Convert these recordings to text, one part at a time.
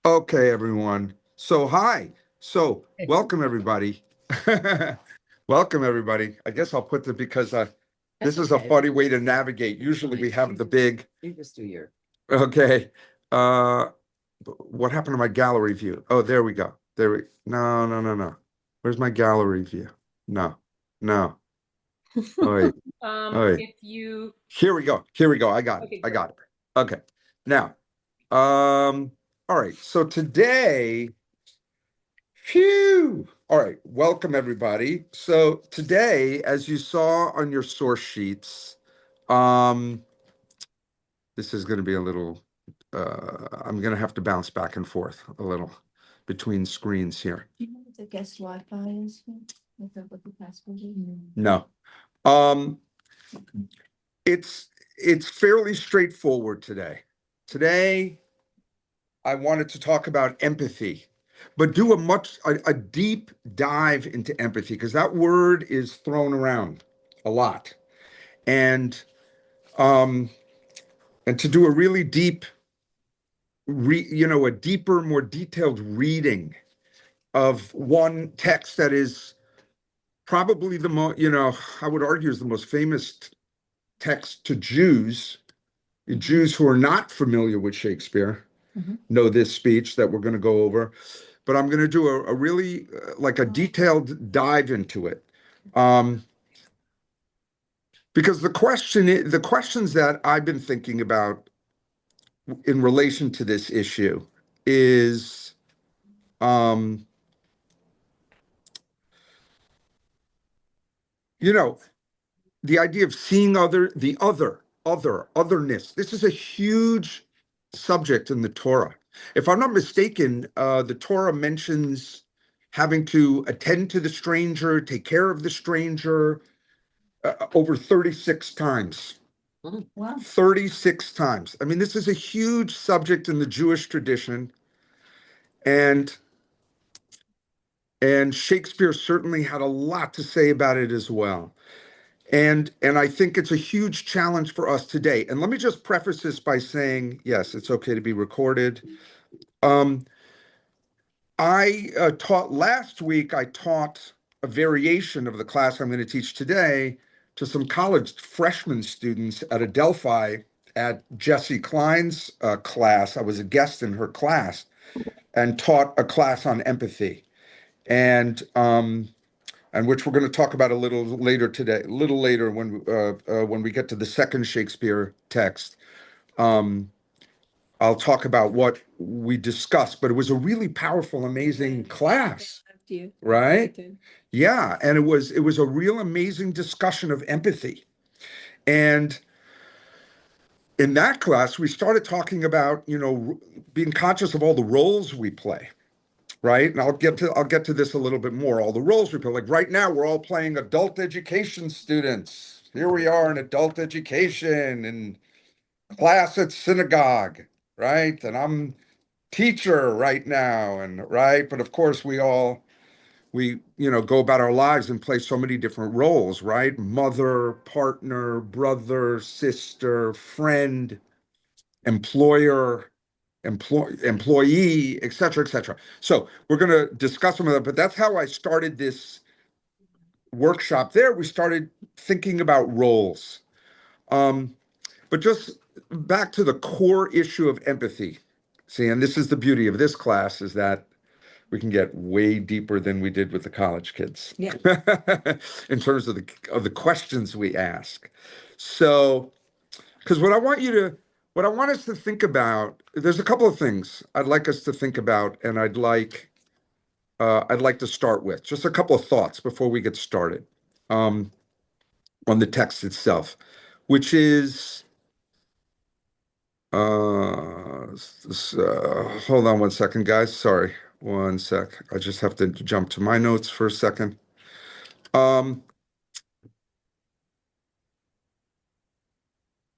Okay, everyone. So, hi. So, welcome, everybody. Welcome, everybody. I guess I'll put the because this is a funny way to navigate. Usually we have the big, You just do your. okay. Uh, what happened to my gallery view? Oh, there we go. No, no, no, no. Where's my gallery view? No, no. Oh, wait. Oh, wait. If you. Here we go. Here we go. I got it. Okay, I great. got it. Okay. Now, all right. So today, phew. All right. Welcome, everybody. So today, as you saw on your source sheets, um, this is going to be a little, I'm going to have to bounce back and forth a little between screens here. Do you know what the guest Wi-Fi is? What the password is? No. Um, it's fairly straightforward today. Today, I wanted to talk about empathy, but do a deep dive into empathy because that word is thrown around a lot, and um, and to do a really deep, a deeper, more detailed reading of one text that is probably the most, I would argue is the most famous text to Jews who are not familiar with Shakespeare. Know this speech that we're going to go over, but I'm going to do a really like a detailed dive into it. Because the questions that I've been thinking about in relation to this issue is, um, you know, the idea of seeing otherness. This is a huge subject in the Torah. If I'm not mistaken, the Torah mentions having to attend to the stranger, take care of the stranger, over 36 times. Wow. 36 times. I mean, this is a huge subject in the Jewish tradition, and Shakespeare certainly had a lot to say about it as well. And I think it's a huge challenge for us today. And let me just preface this by saying, yes, it's okay to be recorded. Um, I taught last week, I taught a variation of the class I'm going to teach today to some college freshman students at Adelphi at Jessie Klein's class. I was a guest in her class and taught a class on empathy. And which we're going to talk about a little later today, a little later when we get to the second Shakespeare text. Um, I'll talk about what we discussed, but it was a really powerful, amazing class, right? Yeah, and it was a real amazing discussion of empathy. And in that class, we started talking about, being conscious of all the roles we play, right? And I'll get to this a little bit more. All the roles we play. Like right now, we're all playing adult education students. Here we are in adult education and class at synagogue, right? And I'm teacher right now, and right. But of course, we go about our lives and play so many different roles, right? Mother, partner, brother, sister, friend, employer, employee, et cetera, et cetera. So we're going to discuss some of that, but that's how I started this workshop there. We started thinking about roles. But just back to the core issue of empathy. See, and this is the beauty of this class is that we can get way deeper than we did with the college kids. Yeah. In terms of the questions we ask. So, because what I want us to think about, there's a couple of things I'd like us to think about, and I'd like to start with just a couple of thoughts before we get started um, on the text itself, which is, hold on one second, guys. Sorry, one sec. I just have to jump to my notes for a second. Um,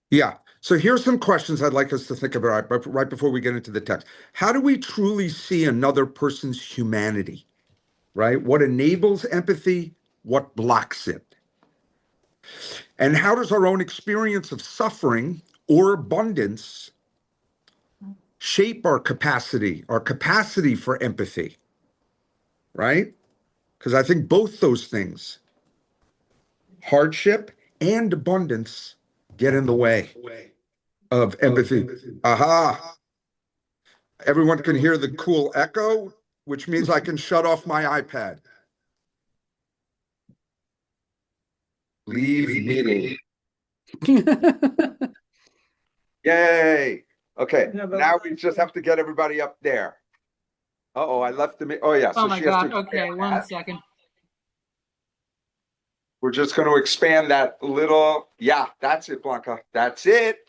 yeah. So here's some questions I'd like us to think about right before we get into the text. How do we truly see another person's humanity? Right? What enables empathy? What blocks it? And how does our own experience of suffering or abundance shape our capacity for empathy, right? Because I think both those things, hardship and abundance, get in the way of empathy. Aha. Everyone can hear the cool echo, which means I can shut off my iPad. Leave meeting. Yay. Okay. Now we just have to get everybody up there. Uh-oh, I left the. Oh, yeah. Oh So my she has to God. Okay, expand one that. second. We're just going to expand that little. Yeah, that's it, Blanca. That's it.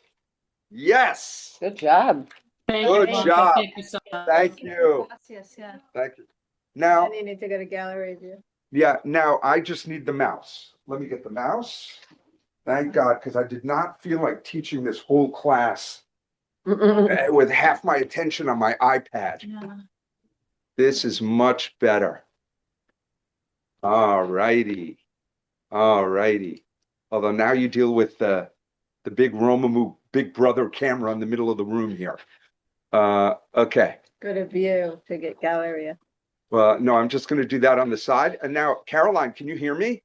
Yes. Good job. Thank Good you, Blanca. job. Thank you so much. Thank you. Gracias, yeah. Thank you. Now, And you need to go to gallery view. yeah, now I just need the mouse. Let me get the mouse. Thank God, because I did not feel like teaching this whole class with half my attention on my iPad. Yeah. This is much better. All righty. All righty. Although now you deal with the big Romamu Big Brother camera in the middle of the room here. Okay. Go to view to get gallery. Well, no, I'm just going to do that on the side. And now, Caroline, can you hear me?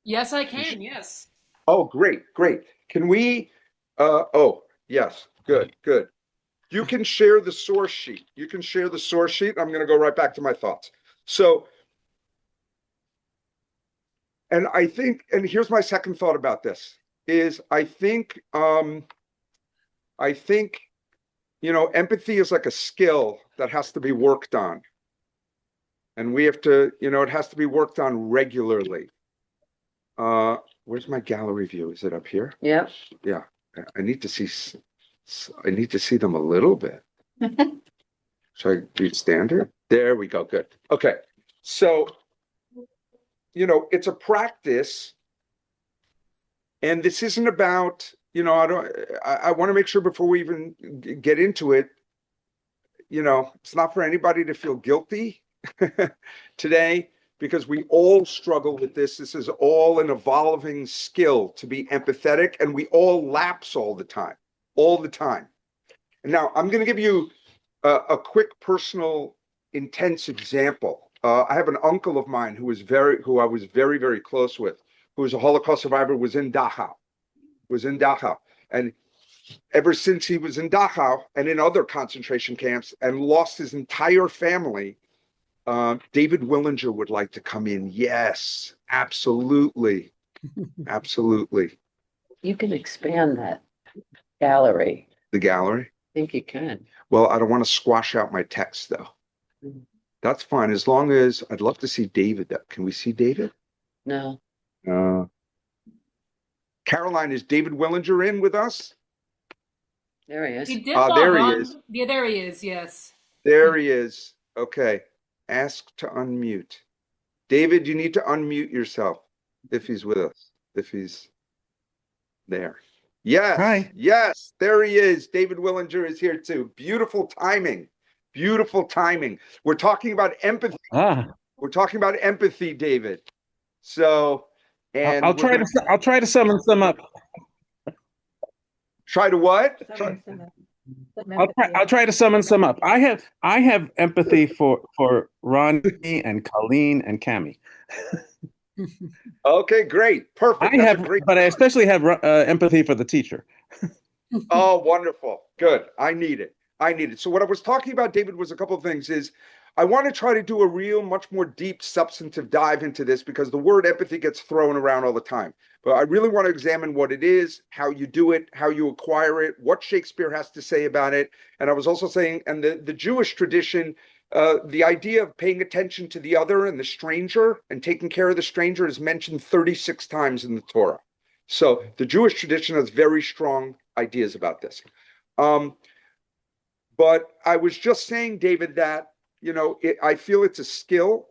Yes, I can. Yes. Oh, great, great. Can we, oh, yes, good, good. You can share the source sheet. You can share the source sheet. I'm going to go right back to my thoughts. So, and I think, and here's my second thought about this, is I think, empathy is like a skill that has to be worked on. And we have to, it has to be worked on regularly. Where's my gallery view? Is it up here? Yep. Yeah, I need to see them a little bit. Should I do standard? There we go. Good. Okay. So, it's a practice, and this isn't about, I want to make sure before we even get into it, it's not for anybody to feel guilty today, because we all struggle with this. This is all an evolving skill to be empathetic, and we all lapse all the time. And now I'm going to give you a quick personal intense example. I have an uncle of mine who I was very, very close with, who was a Holocaust survivor, was in Dachau. And ever since he was in Dachau and in other concentration camps and lost his entire family, David Willinger would like to come in. Yes, absolutely. Absolutely. You can expand that gallery. The gallery? I think you can. Well, I don't want to squash out my text, though. That's fine, as long as I'd love to see David. Can we see David? No. Caroline, is David Willinger in with us? There he is. He did There log he on. is. Yeah, there he is. Yes. There he is. Okay. Ask to unmute. David, you need to unmute yourself if he's with us, if he's there. Yes. Hi. Yes. There he is. David Willinger is here too. Beautiful timing. Beautiful timing. We're talking about empathy. We're talking about empathy, David. So, and I'll try to summon some up. Try to what? I'll try to summon some up. I have empathy for Ronnie and Colleen and Cammie. Okay, great. Perfect. But I especially have empathy for the teacher. Oh, wonderful. Good. I need it. So what I was talking about, David, was a couple of things. Is I want to try to do a real, much more deep, substantive dive into this, because the word empathy gets thrown around all the time. But I really want to examine what it is, how you do it, how you acquire it, what Shakespeare has to say about it. And I was also saying, and the Jewish tradition, the idea of paying attention to the other and the stranger and taking care of the stranger is mentioned 36 times in the Torah. So the Jewish tradition has very strong ideas about this. But I was just saying, David, that, I feel it's a skill,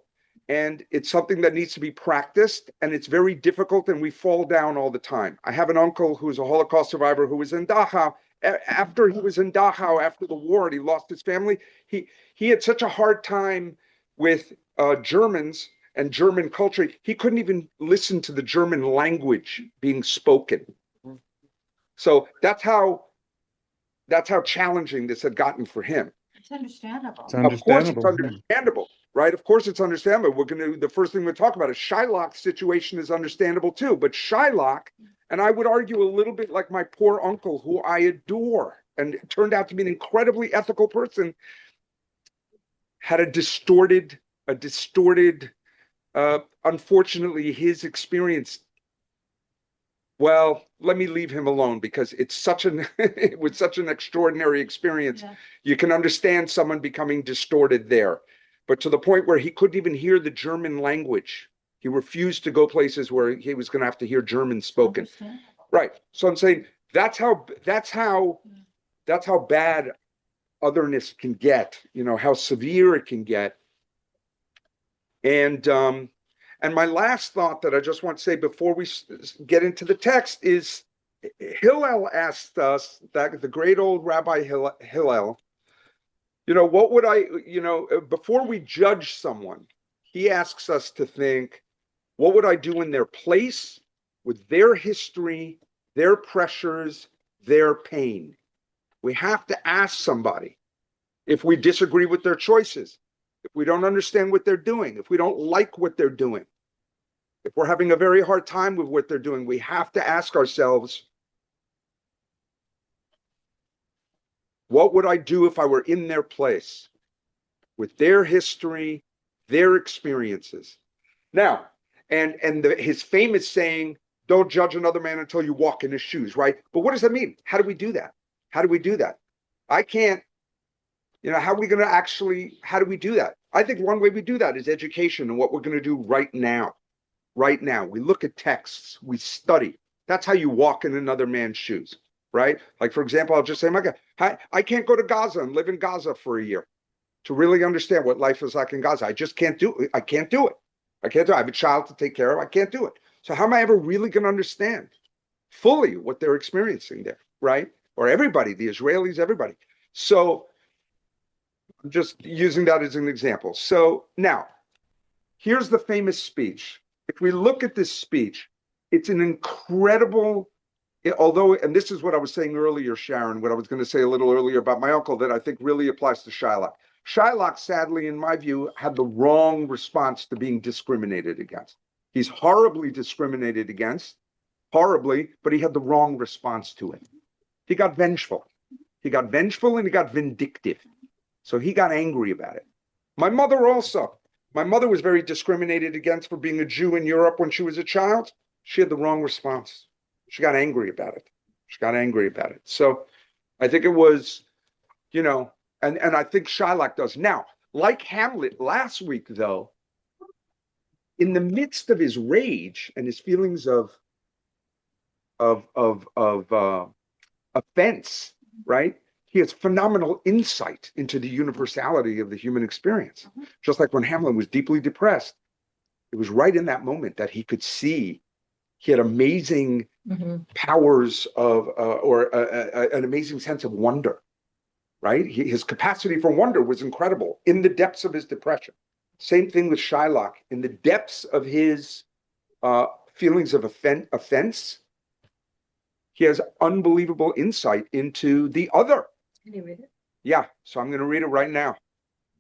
and it's something that needs to be practiced, and it's very difficult, and we fall down all the time. I have an uncle who's a Holocaust survivor who was in Dachau. After he was in Dachau, after the war, and he lost his family, he had such a hard time with Germans and German culture. He couldn't even listen to the German language being spoken. So that's how That's how challenging this had gotten for him. It's understandable. It's Of course, it's understandable. understandable, right? Of course, it's understandable. The first thing we'll talk about is Shylock's situation is understandable too. But Shylock, and I would argue a little bit like my poor uncle, who I adore and turned out to be an incredibly ethical person, had a distorted, unfortunately, his experience. Well, let me leave him alone because it was such an extraordinary experience. Yeah. You can understand someone becoming distorted there, but to the point where he couldn't even hear the German language. He refused to go places where he was going to have to hear German spoken. Understandable. Right. So I'm saying that's how bad otherness can get, how severe it can get. And my last thought that I just want to say before we get into the text is Hillel asked us, that the great old Rabbi Hillel, what would before we judge someone, he asks us to think, what would I do in their place with their history, their pressures, their pain? We have to ask somebody if we disagree with their choices, if we don't understand what they're doing, if we don't like what they're doing, if we're having a very hard time with what they're doing, we have to ask ourselves, what would I do if I were in their place with their history, their experiences? Now, his famous saying, don't judge another man until you walk in his shoes, right? But what does that mean? How do we do that? How do we do that? I can't, how do we do that? I think one way we do that is education and what we're going to do right now. Right now, we look at texts, we study. That's how you walk in another man's shoes, right? Like, for example, I'll just say, my God, I can't go to Gaza and live in Gaza for a year to really understand what life is like in Gaza. I just can't do it. I can't do it. I have a child to take care of. I can't do it. So how am I ever really going to understand fully what they're experiencing there, right? Or everybody, the Israelis, everybody. So I'm just using that as an example. So now, here's the famous speech. If we look at this speech, it's an incredible, and this is what I was saying earlier, Sharon, what I was going to say a little earlier about my uncle that I think really applies to Shylock. Shylock, sadly, in my view, had the wrong response to being discriminated against. He's horribly discriminated against, horribly, but he had the wrong response to it. He got vengeful. He got vengeful and he got vindictive. So he got angry about it. My mother also. My mother was very discriminated against for being a Jew in Europe when she was a child. She had the wrong response. She got angry about it. So I think it was, and I think Shylock does. Now, like Hamlet last week, though, in the midst of his rage and his feelings of offense, right? He has phenomenal insight into the universality of the human experience. Just like when Hamlet was deeply depressed, it was right in that moment that he could see he had amazing powers of, an amazing sense of wonder, right? His capacity for wonder was incredible in the depths of his depression. Same thing with Shylock. In the depths of his feelings of offense, he has unbelievable insight into the other. Can you read it? Yeah, so I'm going to read it right now.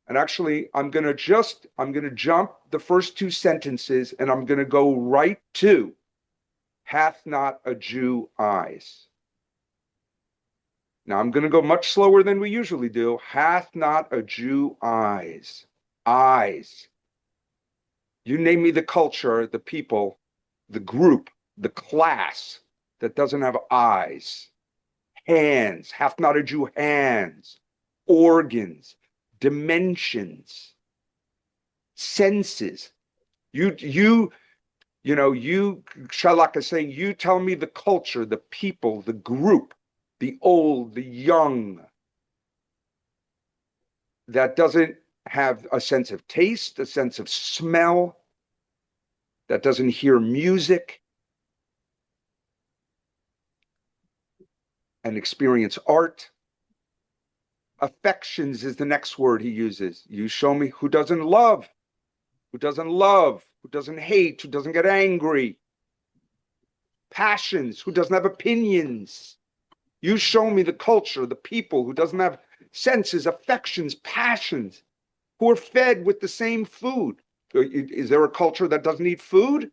And actually, I'm going to jump the first two sentences and I'm going to go right to, hath not a Jew eyes. Now I'm going to go much slower than we usually do. Hath not a Jew eyes. Eyes. You name me the culture, the people, the group, the class that doesn't have eyes. Hands, hath not a Jew hands, organs, dimensions, senses. You, Shylock is saying, you tell me the culture, the people, the group, the old, the young, that doesn't have a sense of taste, a sense of smell, that doesn't hear music and experience art. Affections is the next word he uses. You show me who doesn't love, who doesn't hate, who doesn't get angry. Passions, who doesn't have opinions. You show me the culture, the people who doesn't have senses, affections, passions, who are fed with the same food. Is there a culture that doesn't eat food?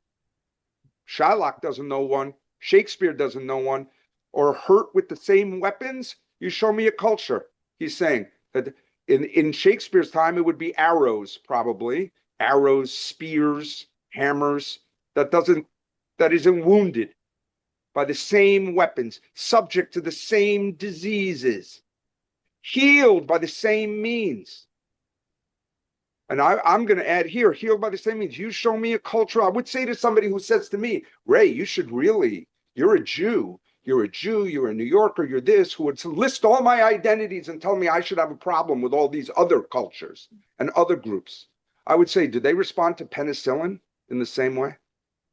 Shylock doesn't know one. Shakespeare doesn't know one. Or hurt with the same weapons? You show me a culture. He's saying that in Shakespeare's time, it would be arrows, probably. Arrows, spears, hammers, that isn't wounded by the same weapons, subject to the same diseases, healed by the same means. And I'm going to add here, healed by the same means. You show me a culture. I would say to somebody who says to me, Ray, you should really, you're a Jew, you're a New Yorker, you're this, who would list all my identities and tell me I should have a problem with all these other cultures and other groups. I would say, do they respond to penicillin in the same way?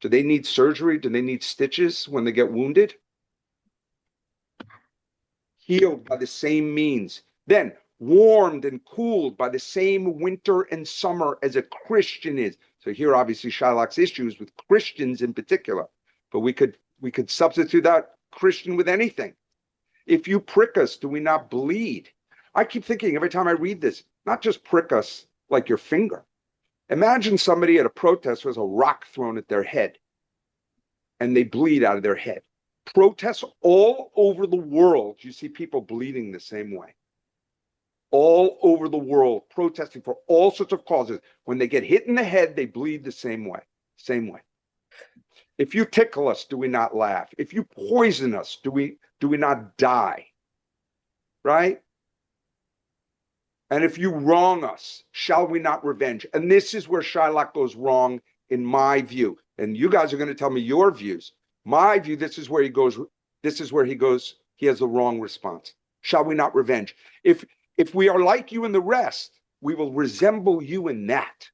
Do they need surgery? Do they need stitches when they get wounded? Healed by the same means. Then warmed and cooled by the same winter and summer as a Christian is. So here, obviously, Shylock's issues with Christians in particular, but we could substitute that Christian with anything. If you prick us, do we not bleed? I keep thinking every time I read this, not just prick us like your finger. Imagine somebody at a protest who has a rock thrown at their head and they bleed out of their head. Protests all over the world, you see people bleeding the same way. All over the world, protesting for all sorts of causes. When they get hit in the head, they bleed the same way. Same way. If you tickle us, do we not laugh? If you poison us, do we not die? Right? And if you wrong us, shall we not revenge? And this is where Shylock goes wrong, in my view. And you guys are going to tell me your views. My view, this is where he goes, he has the wrong response. Shall we not revenge? If we are like you and the rest, we will resemble you in that.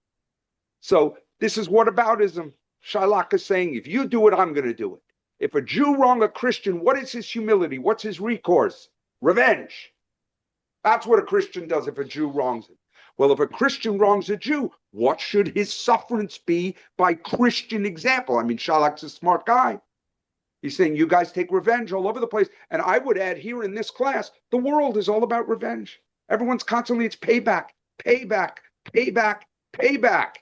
So this is whataboutism. Shylock is saying, if you do it, I'm going to do it. If a Jew wrong a Christian, what is his humility? What's his recourse? Revenge. That's what a Christian does if a Jew wrongs him. Well, if a Christian wrongs a Jew, what should his sufferance be by Christian example? I mean, Shylock's a smart guy. He's saying, you guys take revenge all over the place. And I would add here in this class, the world is all about revenge. Everyone's constantly, it's payback, payback, payback, payback.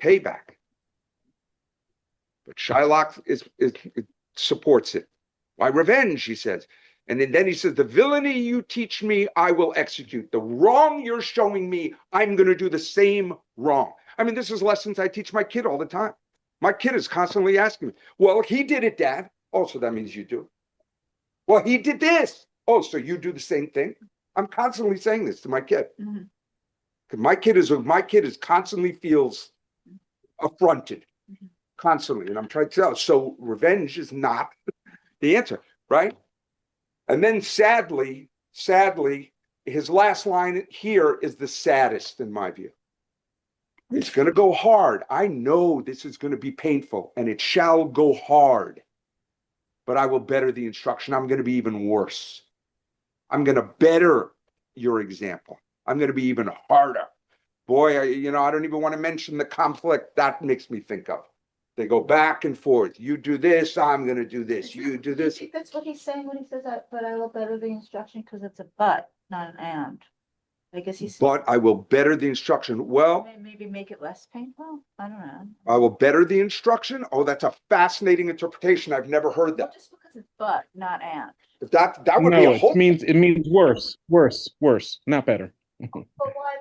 Payback. But Shylock supports it. Why revenge, he says. And then he says, the villainy you teach me, I will execute. The wrong you're showing me, I'm going to do the same wrong. I mean, this is lessons I teach my kid all the time. My kid is constantly asking me, well, he did it, Dad. Oh, so that means you do. Well, he did this. Oh, so you do the same thing? I'm constantly saying this to my kid. Because my kid is constantly feels affronted. Constantly. And I'm trying to tell. So revenge is not the answer, right? And then sadly, his last line here is the saddest in my view. It's going to go hard. I know this is going to be painful, and it shall go hard. But I will better the instruction. I'm going to be even worse. I'm going to better your example. I'm going to be even harder. Boy, I don't even want to mention the conflict that makes me think of. They go back and forth. You do this, I'm going to do this. You do this. I think that's what he's saying when he says that, but I will better the instruction because it's a but, not an and. I guess he's. But I will better the instruction. Well, Maybe make it less painful. I don't know. I will better the instruction. Oh, that's a fascinating interpretation. I've never heard that. Well, just because it's but, not and. But that would be a whole. It means worse, not better. But why?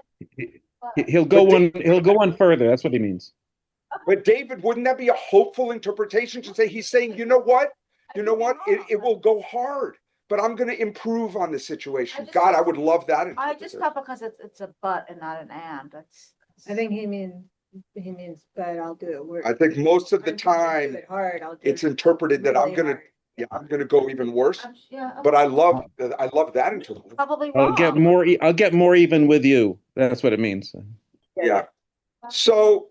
He'll go one further. That's what he means. But David, wouldn't that be a hopeful interpretation to say he's saying, you know what? It will go hard, but I'm going to improve on the situation. God, I would love that. I just thought because it's a but and not an and. I think he means, but I'll do it. I think most of the time it's interpreted that I'm going to go even worse. But I love that interpretation. Probably wrong. I'll get more even with you. That's what it means. Yeah. So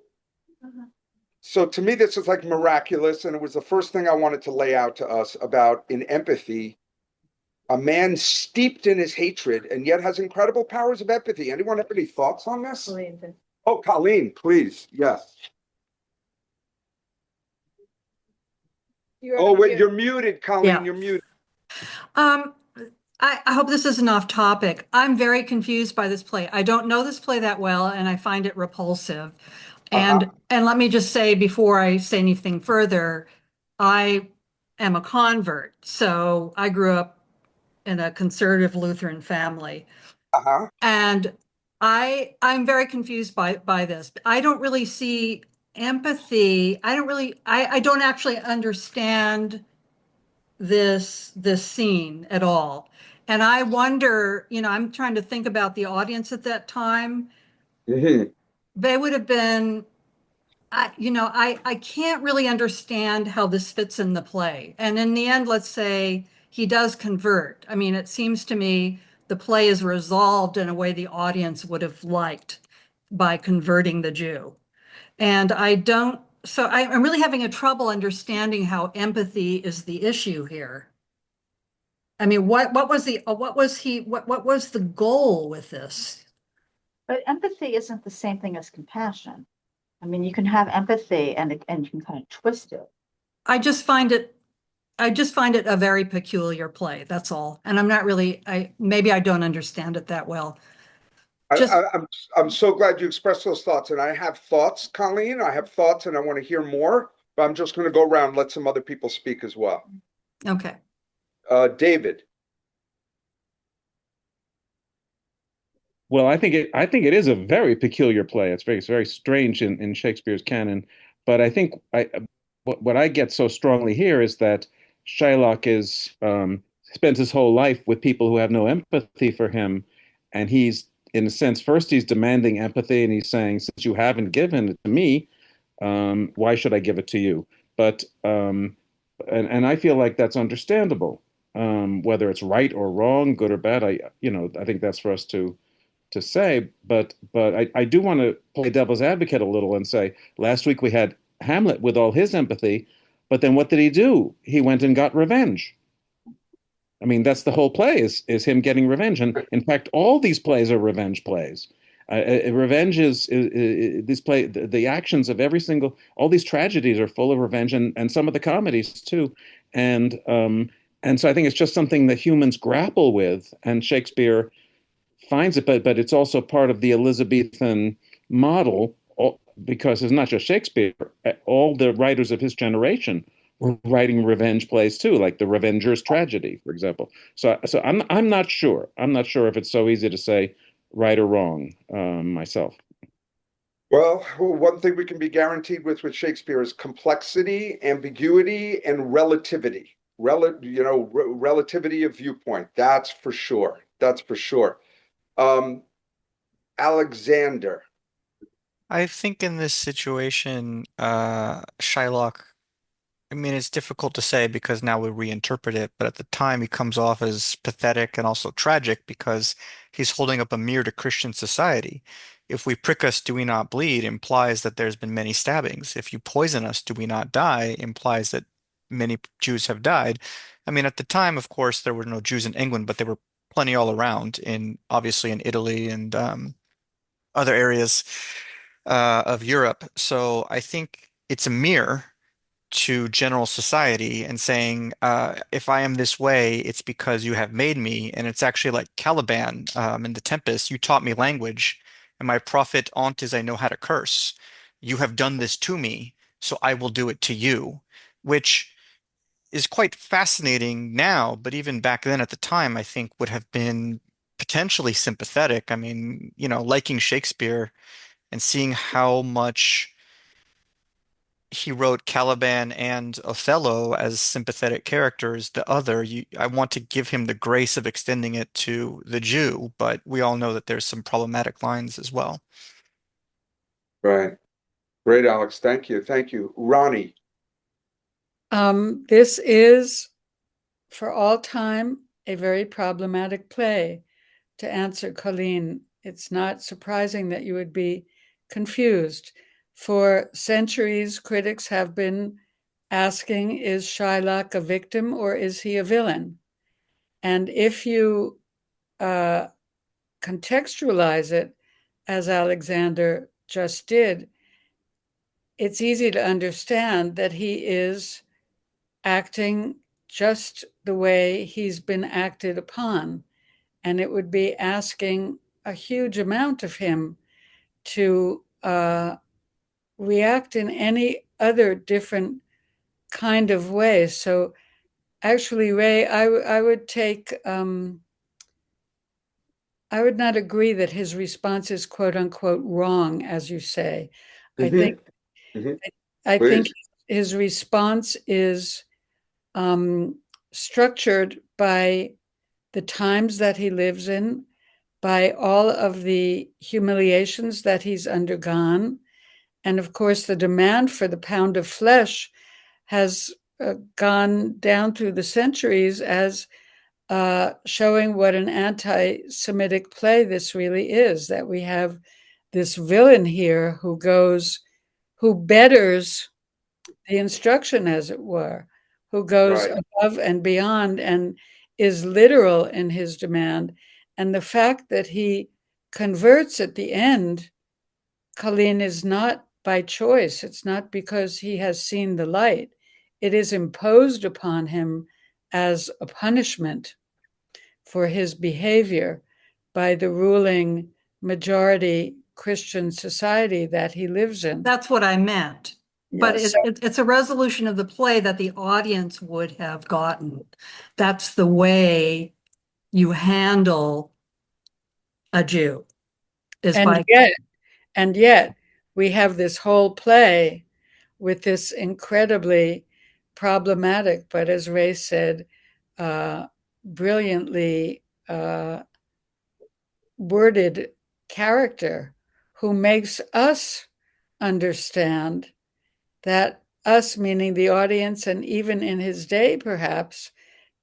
to me, this is like miraculous. And it was the first thing I wanted to lay out to us about in empathy, a man steeped in his hatred and yet has incredible powers of empathy. Anyone have any thoughts on this? Oh, Colleen, please. Yes. Oh, wait, you're muted, Colleen, Yeah. you're muted. Um, I hope this isn't off topic. I'm very confused by this play. I don't know this play that well, and I find it repulsive. And let me just say before I say anything further, I am a convert. So I grew up in a conservative Lutheran family. And I'm very confused by this. I don't really see empathy. I don't actually understand this scene at all. And I wonder, I'm trying to think about the audience at that time. They would have been, I can't really understand how this fits in the play. And in the end, let's say he does convert. I mean, it seems to me the play is resolved in a way the audience would have liked by converting the Jew. And I'm really having a trouble understanding how empathy is the issue here. I mean, what was the goal with this? But empathy isn't the same thing as compassion. I mean, you can have empathy and you can kind of twist it. I just find it a very peculiar play. That's all. And I'm not really, maybe I don't understand it that well. I'm so glad you expressed those thoughts. And I have thoughts, Colleen. I have thoughts and I want to hear more, but I'm just going to go around and let some other people speak as well. Okay. David. Well, I think it is a very peculiar play. It's very strange in Shakespeare's canon. But I think what I get so strongly here is that Shylock spends his whole life with people who have no empathy for him, and he's, in a sense, first he's demanding empathy, and he's saying, since you haven't given it to me, why should I give it to you? But and I feel like that's understandable, whether it's right or wrong, good or bad. I think that's for us to say, but I do want to play devil's advocate a little and say, last week we had Hamlet with all his empathy, but then what did he do? He went and got revenge. I mean, that's the whole play is him getting revenge. And in fact, all these plays are revenge plays. Revenge is this play, the actions of all these tragedies are full of revenge, and some of the comedies too. And so I think it's just something that humans grapple with, and Shakespeare finds it, but it's also part of the Elizabethan model, because it's not just Shakespeare. All the writers of his generation were writing revenge plays too, like the Revenger's Tragedy, for example. So I'm not sure. I'm not sure if it's so easy to say right or wrong myself. Well, one thing we can be guaranteed with Shakespeare is complexity, ambiguity, and relativity. Relativity of viewpoint. That's for sure. That's for sure. Alexander. I think in this situation, Shylock, I mean, it's difficult to say because now we reinterpret it, but at the time he comes off as pathetic and also tragic because he's holding up a mirror to Christian society. If we prick us, do we not bleed, implies that there's been many stabbings. If you poison us, do we not die, implies that many Jews have died. I mean, at the time, of course, there were no Jews in England, but there were plenty all around, obviously in Italy and other areas of Europe. So I think it's a mirror to general society and saying, if I am this way, it's because you have made me. And it's actually like Caliban in The Tempest. You taught me language, and my profit on't is I know how to curse. You have done this to me, so I will do it to you, which is quite fascinating now, but even back then at the time, I think would have been potentially sympathetic. I mean, liking Shakespeare and seeing how much he wrote Caliban and Othello as sympathetic characters, I want to give him the grace of extending it to the Jew, but we all know that there's some problematic lines as well. Right. Great, Alex. Thank you. Thank you. Ronnie. This is, for all time, a very problematic play. To answer Colleen, it's not surprising that you would be confused. For centuries, critics have been asking, is Shylock a victim or is he a villain? And if you contextualize it, as Alexander just did, it's easy to understand that he is acting just the way he's been acted upon. And it would be asking a huge amount of him to react in any other different kind of way. So actually, Ray, I would take, I would not agree that his response is quote unquote wrong, as you say. I think, I think his response is structured by the times that he lives in, by all of the humiliations that he's undergone. And of course, the demand for the pound of flesh has gone down through the centuries as showing what an anti-Semitic play this really is, that we have this villain here who betters the instruction, as it were, who goes above and beyond and is literal in his demand. And the fact that he converts at the end, Colleen, is not by choice. It's not because he has seen the light. It is imposed upon him as a punishment for his behavior by the ruling majority Christian society that he lives in. That's what I meant. But Yes. it's a resolution of the play that the audience would have gotten. That's the way you handle a Jew. And yet we have this whole play with this incredibly problematic, but as Ray said, brilliantly worded character who makes us understand that, us meaning the audience, and even in his day perhaps,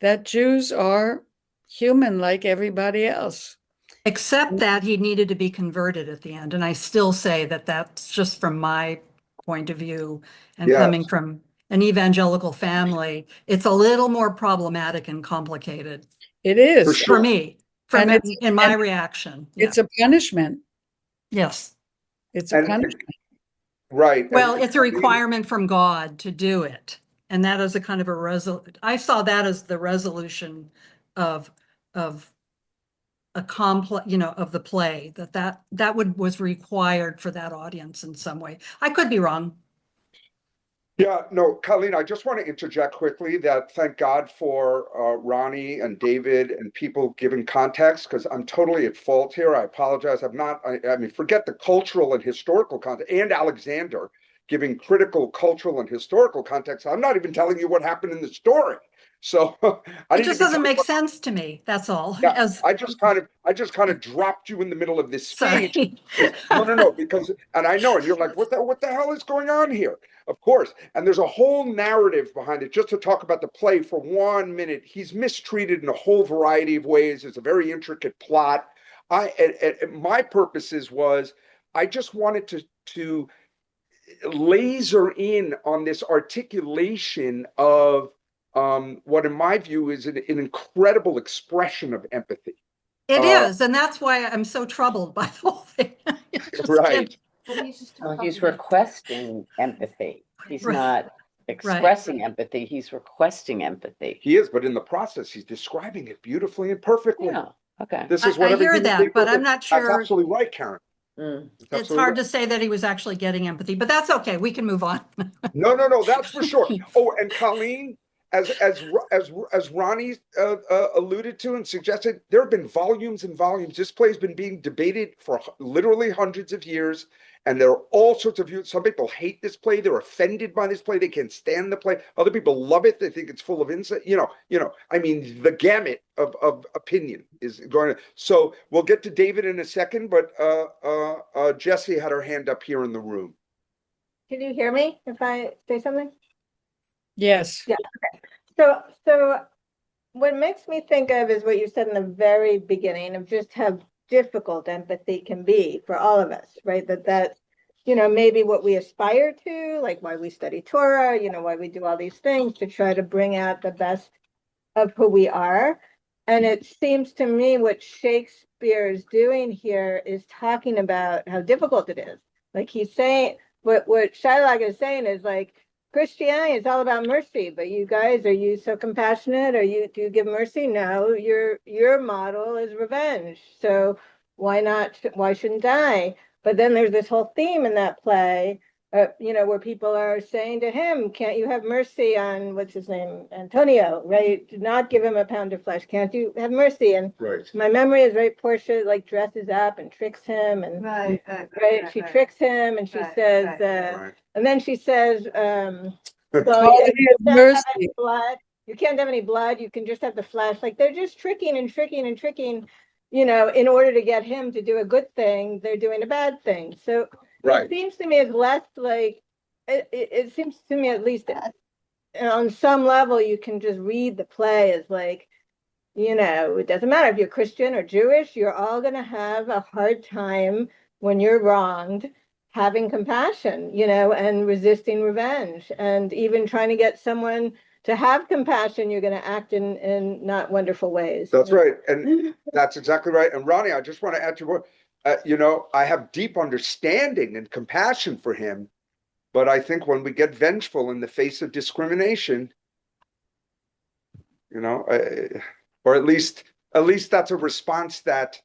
that Jews are human like everybody else. Except that he needed to be converted at the end. And I still say that that's just from my point of view and coming from an evangelical family, it's a little more problematic and complicated. It is. For me, in my reaction. It's a punishment. Yes. It's a punishment. Right. Well, it's a requirement from God to do it. And that is a kind of I saw that as the resolution of a complex, of the play, that was required for that audience in some way. I could be wrong. Yeah, no, Colleen, I just want to interject quickly that thank God for Ronnie and David and people giving context, because I'm totally at fault here. I apologize. I mean, forget the cultural and historical context, and Alexander giving critical cultural and historical context. I'm not even telling you what happened in the story. So it just doesn't make sense to me. That's all. Yeah, I just kind of dropped you in the middle of this speech. Sorry. No, because, and I know, and you're like, what the hell is going on here? Of course. And there's a whole narrative behind it. Just to talk about the play for 1 minute, he's mistreated in a whole variety of ways. It's a very intricate plot. My purposes was, I just wanted to laser in on this articulation of what in my view is an incredible expression of empathy. It is, and that's why I'm so troubled by the whole thing. Right. He's requesting empathy. He's not expressing empathy. He's requesting empathy. He is, but in the process, he's describing it beautifully and perfectly. Yeah. Okay. This is what I hear that, but I'm not sure. That's absolutely right, Karen. It's hard to say that he was actually getting empathy, but that's okay. We can move on. No, that's for sure. Oh, and Colleen, as Ronnie alluded to and suggested, there have been volumes and volumes. This play has been being debated for literally hundreds of years, and there are all sorts of views. Some people hate this play; they're offended by this play. They can't stand the play. Other people love it; they think it's full of insight. I mean, the gamut of opinion is going. So we'll get to David in a second, but Jessie had her hand up here in the room. Can you hear me if I say something? Yes. Yeah. Okay. So what makes me think of is what you said in the very beginning of just how difficult empathy can be for all of us, right? That's maybe what we aspire to, like why we study Torah, why we do all these things to try to bring out the best of who we are. And it seems to me what Shakespeare is doing here is talking about how difficult it is. Like he's saying, what Shylock is saying is like, Christianity is all about mercy, but you guys, are you so compassionate? Do you give mercy? No, your model is revenge. So why shouldn't I? But then there's this whole theme in that play, where people are saying to him, can't you have mercy on, what's his name, Antonio, right? Do not give him a pound of flesh. Can't you have mercy? And Right. my memory is, right, Portia like dresses up and tricks him, and Right. she tricks him, and she says, Right. and then she says, well, Quality you of can't have any mercy. blood. You can't have any blood. You can just have the flesh. Like, they're just tricking and tricking and tricking, in order to get him to do a good thing, they're doing a bad thing. So Right. it seems to me as less like, it seems to me, at least on some level, you can just read the play as like, it doesn't matter if you're Christian or Jewish, you're all going to have a hard time when you're wronged, having compassion, and resisting revenge. And even trying to get someone to have compassion, you're going to act in not wonderful ways. That's right. And that's exactly right. And Ronnie, I just want to add to what, I have deep understanding and compassion for him, but I think when we get vengeful in the face of discrimination, or at least that's a response that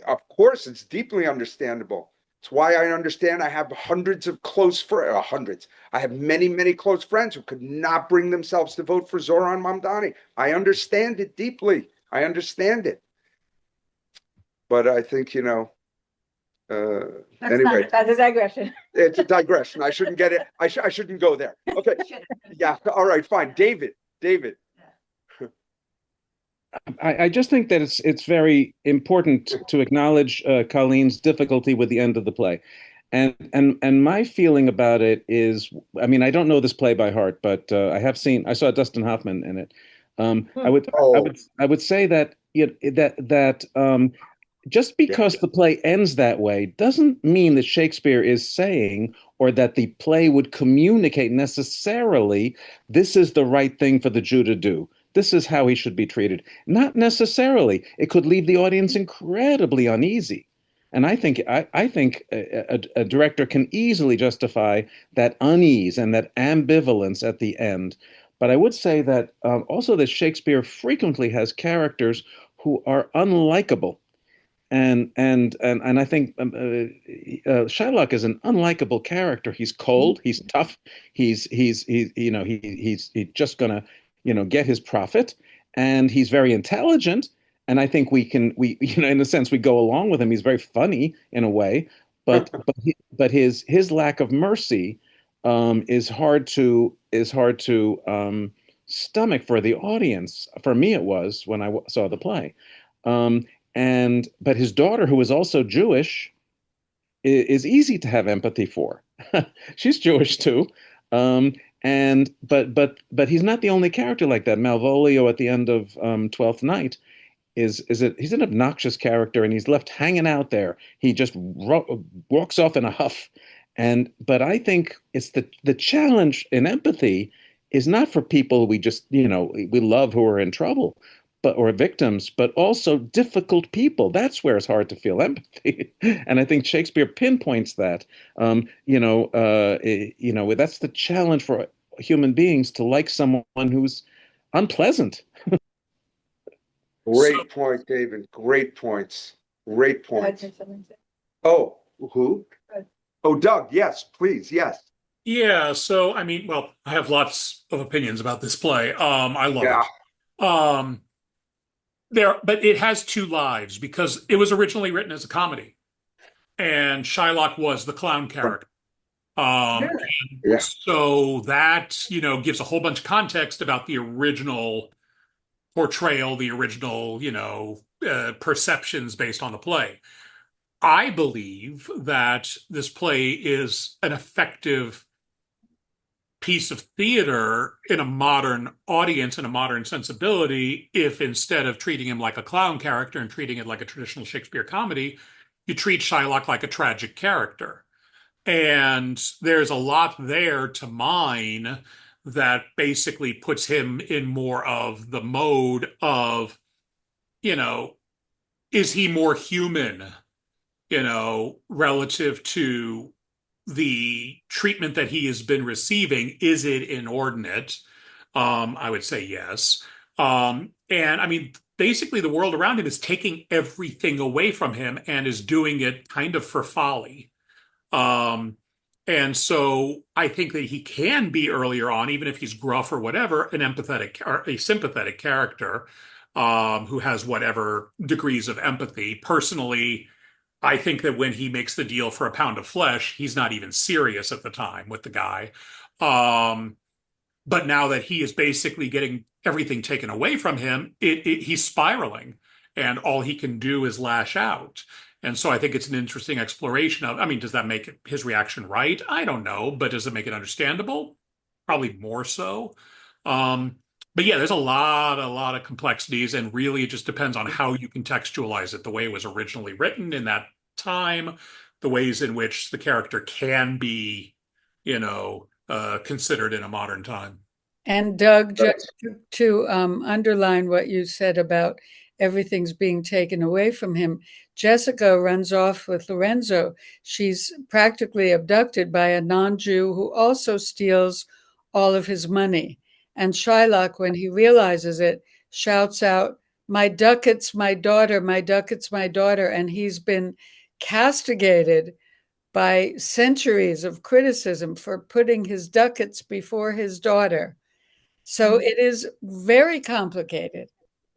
of course it's deeply understandable. It's why I understand I have hundreds of close friends, hundreds. I have many, many close friends who could not bring themselves to vote for Zoran Mamdani. I understand it deeply. I understand it. But I think, anyway, That's a digression. it's a digression. I shouldn't get it. I shouldn't go there. Okay. Yeah. All right. Fine. David. I just think that it's very important to acknowledge Colleen's difficulty with the end of the play. And my feeling about it is, I mean, I don't know this play by heart, but I saw Dustin Hoffman in it. I would say that just because the play ends that way doesn't mean that Shakespeare is saying, or that the play would communicate necessarily, this is the right thing for the Jew to do. This is how he should be treated. Not necessarily. It could leave the audience incredibly uneasy. And I think a director can easily justify that unease and that ambivalence at the end. But I would say that also that Shakespeare frequently has characters who are unlikable. And I think Shylock is an unlikable character. He's cold. He's tough. He's just gonna get his profit, and he's very intelligent. And I think we in a sense we go along with him. He's very funny in a way, but his lack of mercy is hard to stomach for the audience. For me, it was when I saw the play. But his daughter, who is also Jewish, is easy to have empathy for. She's Jewish too. But he's not the only character like that. Malvolio at the end of Twelfth Night he's an obnoxious character, and he's left hanging out there. He just walks off in a huff. But I think it's the challenge in empathy is not for people we just we love who are in trouble, or victims, but also difficult people. That's where it's hard to feel empathy. And I think Shakespeare pinpoints that. That's the challenge for human beings, to like someone who's unpleasant. Great point, David. Great points. Great points. Oh, who? Oh, Doug. Yes, please. Yes. Yeah. So, I mean, well, I have lots of opinions about this play. I love it. But it has two lives because it was originally written as a comedy, and Shylock was the clown character. So that, gives a whole bunch of context about the original portrayal, the original, perceptions based on the play. I believe that this play is an effective piece of theater in a modern audience and a modern sensibility if, instead of treating him like a clown character and treating it like a traditional Shakespeare comedy, you treat Shylock like a tragic character. And there's a lot there to mine that basically puts him in more of the mode of, is he more human, relative to the treatment that he has been receiving, is it inordinate? I would say yes. And I mean, basically, the world around him is taking everything away from him and is doing it kind of for folly. Um, and so I think that he can be earlier on, even if he's gruff or whatever, an empathetic or a sympathetic character, who has whatever degrees of empathy. Personally, I think that when he makes the deal for a pound of flesh, he's not even serious at the time with the guy. Um, but now that he is basically getting everything taken away from him, he's spiraling, and all he can do is lash out. And so I think it's an interesting exploration of, I mean, does that make his reaction right? I don't know, but does it make it understandable? Probably more so. Um, but yeah, there's a lot of complexities, and really it just depends on how you contextualize it, the way it was originally written in that time, the ways in which the character can be, considered in a modern time. And Doug, just to underline what you said about everything's being taken away from him, Jessica runs off with Lorenzo. She's practically abducted by a non-Jew who also steals all of his money. And Shylock, when he realizes it, shouts out, "My ducats, my daughter, my ducats, my daughter." And he's been castigated by centuries of criticism for putting his ducats before his daughter. So it is very complicated,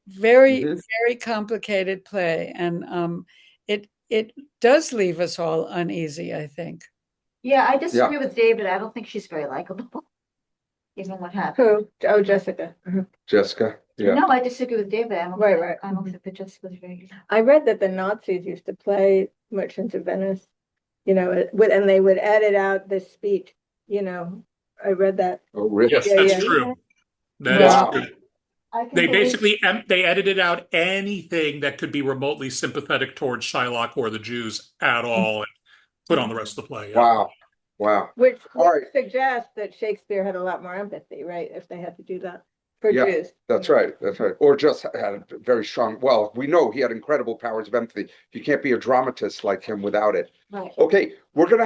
very, very complicated play. And it does leave us all uneasy, I think. Yeah, I disagree with David. I don't think she's very likable, even what happened. Who? Oh, Jessica. Jessica. Yeah. No, I disagree with David. I don't Right, think, right. I don't think that Jessica's very. I read that the Nazis used to play Merchants of Venice, and they would edit out this speech. I read that. Oh, really? Yes, Yeah, that's yeah. true. That Wow. is true. I can They believe- basically they edited out anything that could be remotely sympathetic towards Shylock or the Jews at all, and put on the rest of the play. Yeah. Wow. Wow. Which All right. suggests that Shakespeare had a lot more empathy, right? If they had to do that for Yeah, Jews. That's right. That's right. Or just had a very strong, well, we know he had incredible powers of empathy. You can't be a dramatist like him without it. Right. Okay, what I'm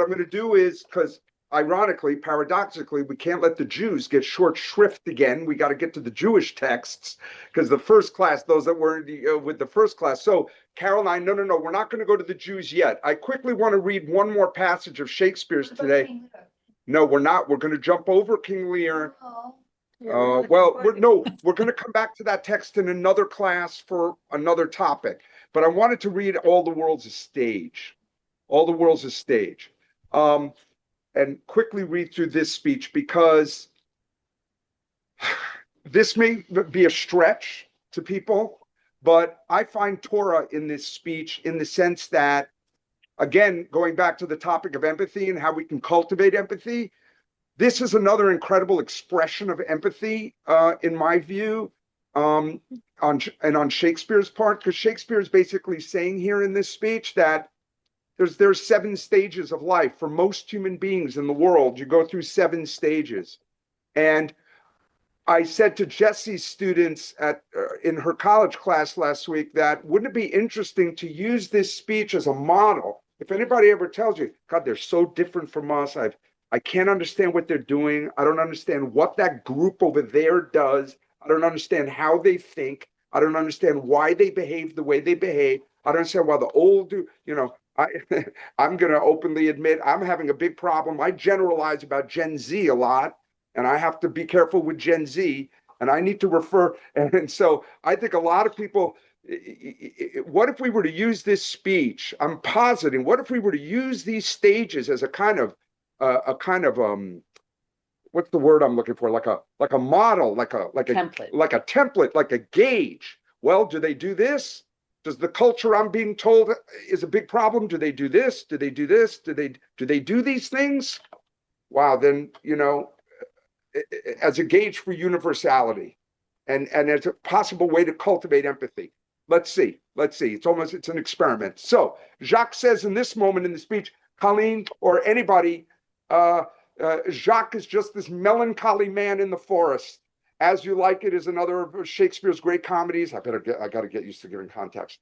gonna do is, because ironically, paradoxically, we can't let the Jews get short shrift again. We got to get to the Jewish texts, because the first class, those that were with the first class. So Caroline, no, we're not going to go to the Jews yet. I quickly want to read one more passage of Shakespeare's today. No, we're not. We're going to jump over King Lear. We're going to come back to that text in another class for another topic. But I wanted to read All the World's a Stage. All the World's a Stage. And quickly read through this speech, because this may be a stretch to people, but I find Torah in this speech in the sense that, again, going back to the topic of empathy and how we can cultivate empathy, this is another incredible expression of empathy, in my view, on Shakespeare's part, because Shakespeare is basically saying here in this speech that there's 7 stages of life for most human beings in the world. You go through 7 stages. And I said to Jessie's students in her college class last week that wouldn't it be interesting to use this speech as a model? If anybody ever tells you, God, they're so different from us. I can't understand what they're doing. I don't understand what that group over there does. I don't understand how they think. I don't understand why they behave the way they behave. I don't understand why the old do, I'm going to openly admit I'm having a big problem. I generalize about Gen Z a lot, and I have to be careful with Gen Z, and I need to refer. And so I think a lot of people, what if we were to use this speech? I'm positing, what if we were to use these stages as a kind of what's the word I'm looking for? Like a model, like a template, like a gauge. Well, do they do this? Does the culture I'm being told is a big problem? Do they do this? Do they do this? Do they do these things? Wow, then, as a gauge for universality and as a possible way to cultivate empathy. Let's see. It's an experiment. So Jacques says in this moment in the speech, Colleen or anybody, Jacques is just this melancholy man in the forest. As You Like It is another of Shakespeare's great comedies. I got to get used to giving context.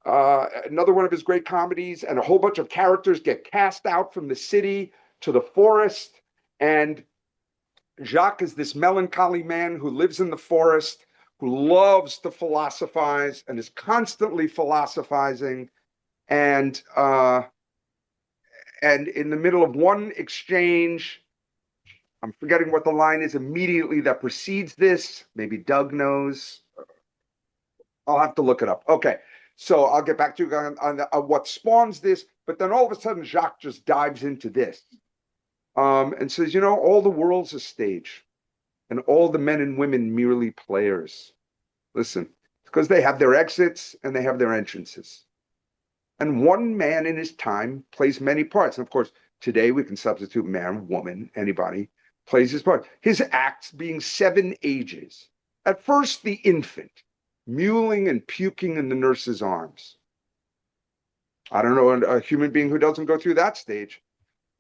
another one of his great comedies, and a whole bunch of characters get cast out from the city to the forest. And Jacques is this melancholy man who lives in the forest, who loves to philosophize and is constantly philosophizing. And in the middle of one exchange, I'm forgetting what the line is immediately that precedes this. Maybe Doug knows. I'll have to look it up. Okay, so I'll get back to you on what spawns this. But then all of a sudden, Jacques just dives into this and says, all the world's a stage, and all the men and women merely players. Listen, because they have their exits and they have their entrances. And one man in his time plays many parts. And of course, today we can substitute man, woman, anybody plays his part. His acts being 7 ages. At first, the infant, mewling and puking in the nurse's arms. I don't know a human being who doesn't go through that stage.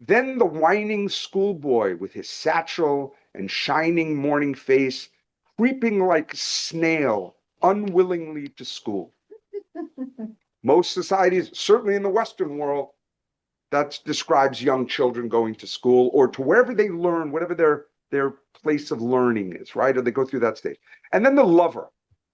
Then the whining schoolboy with his satchel and shining morning face, creeping like a snail unwillingly to school. Most societies, certainly in the Western world, that describes young children going to school or to wherever they learn, whatever their place of learning is, right? Or they go through that stage. And then the lover,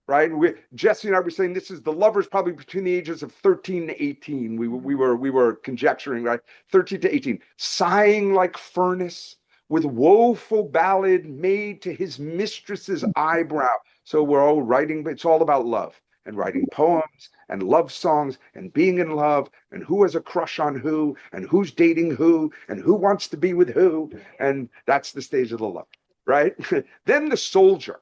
right? Jesse and I were saying this is the lovers probably between the ages of 13 to 18. We were conjecturing, right? 13 to 18, sighing like furnace, with woeful ballad made to his mistress's eyebrow. So we're all writing, but it's all about love and writing poems and love songs and being in love and who has a crush on who and who's dating who and who wants to be with who. And that's the stage of the love, right? Then the soldier,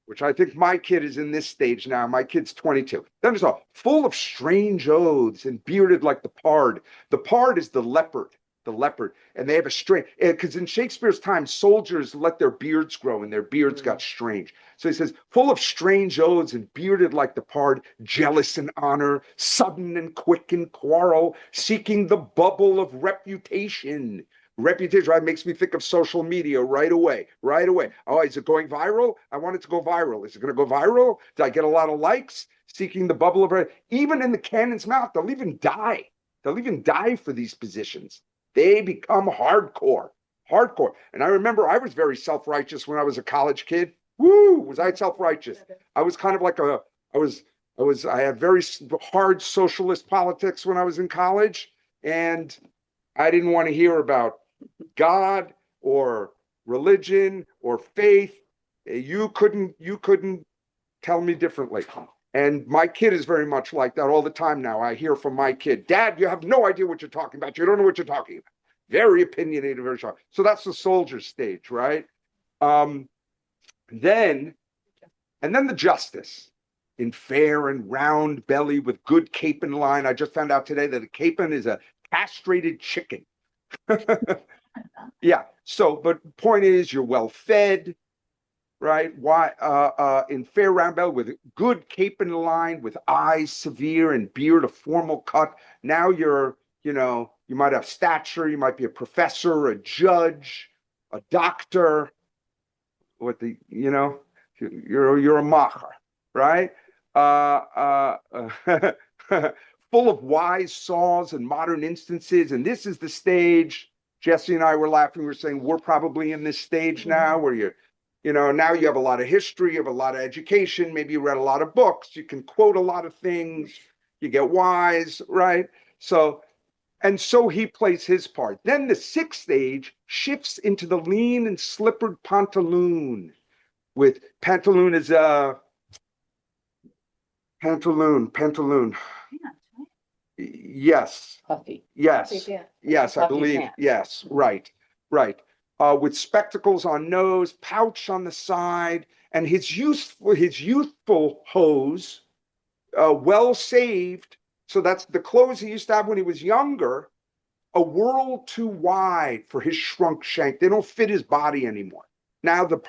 which I think my kid is in this stage now. My kid's 22. Then it's all full of strange oaths and bearded like the pard. The pard is the leopard. And they have a strange, because in Shakespeare's time, soldiers let their beards grow and their beards got strange. So he says, full of strange oaths and bearded like the pard, jealous in honor, sudden and quick in quarrel, seeking the bubble of reputation. Reputation, right? Makes me think of social media right away. Oh, is it going viral? I want it to go viral. Is it going to go viral? Did I get a lot of likes? Seeking the bubble of, even in the cannon's mouth, they'll even die. They'll even die for these positions. They become hardcore. And I remember I was very self-righteous when I was a college kid. Woo, was I self-righteous? I was kind of like I had very hard socialist politics when I was in college. And I didn't want to hear about God or religion or faith. You couldn't tell me differently. And my kid is very much like that all the time now. I hear from my kid, Dad, you have no idea what you're talking about. You don't know what you're talking about. Very opinionated, very sharp. So that's the soldier stage, right? Then the justice in fair and round belly with good capon line. I just found out today that a capon is a castrated chicken. Yeah. So, but point is, you're well fed, right? Why? In fair round belly with good capon line, with eyes severe and beard a formal cut. Now you might have stature. You might be a professor, a judge, a doctor. You're a macher, right? Full of wise saws and modern instances. And this is the stage. Jesse and I were laughing. We were saying we're probably in this stage now where now you have a lot of history, you have a lot of education. Maybe you read a lot of books. You can quote a lot of things. You get wise, right? So he plays his part. Then the 6th stage shifts into the lean and slippered pantaloon. With pantaloon is pantaloon. Yes. Puffy. Yes. Puffy, Yes, I Puffy believe. pants. Yes, right. With spectacles on nose, pouch on the side, and his youthful hose, well saved. So that's the clothes he used to have when he was younger, a world too wide for his shrunk shank. They don't fit his body anymore. Now the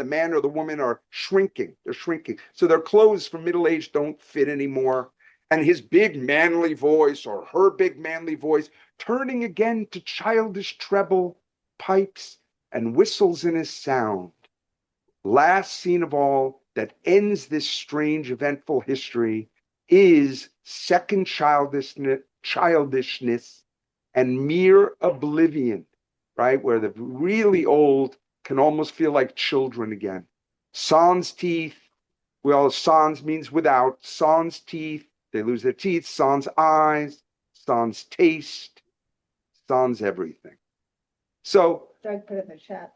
man or the woman are shrinking. They're shrinking. So their clothes for middle age don't fit anymore. And his big manly voice, or her big manly voice, turning again to childish treble, pipes, and whistles in his sound. Last scene of all that ends this strange, eventful history is second childishness and mere oblivion, right? Where the really old can almost feel like children again. Sans teeth, well, sans means without. Sans teeth, they lose their teeth. Sans eyes, sans taste, sans everything. So Doug put in the chat.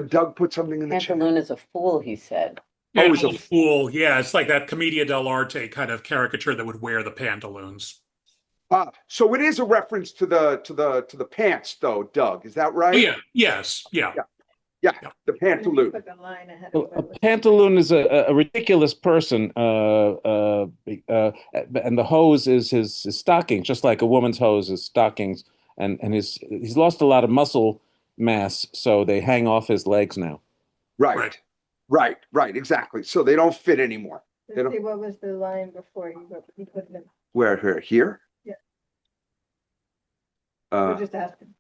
Doug put something in the chat. Pantaloon is a fool, he said. Yeah, Oh, an old fool. Yeah, it's like that Commedia dell'arte kind of caricature that would wear the pantaloons. So it is a reference to the pants, though, Doug. Is that Oh, right? yeah. Yes. Yeah. Yeah, Yeah. the pantaloon. Put the line ahead Well, of a it. pantaloon is a ridiculous person, and the hose is his stockings, just like a woman's hose is stockings, and he's lost a lot of muscle mass, so they hang off his legs now. Right, right, exactly. So they don't fit anymore. They Let's don't, see, what was the line before you put them? where here? Yeah. We're Uh, just asking.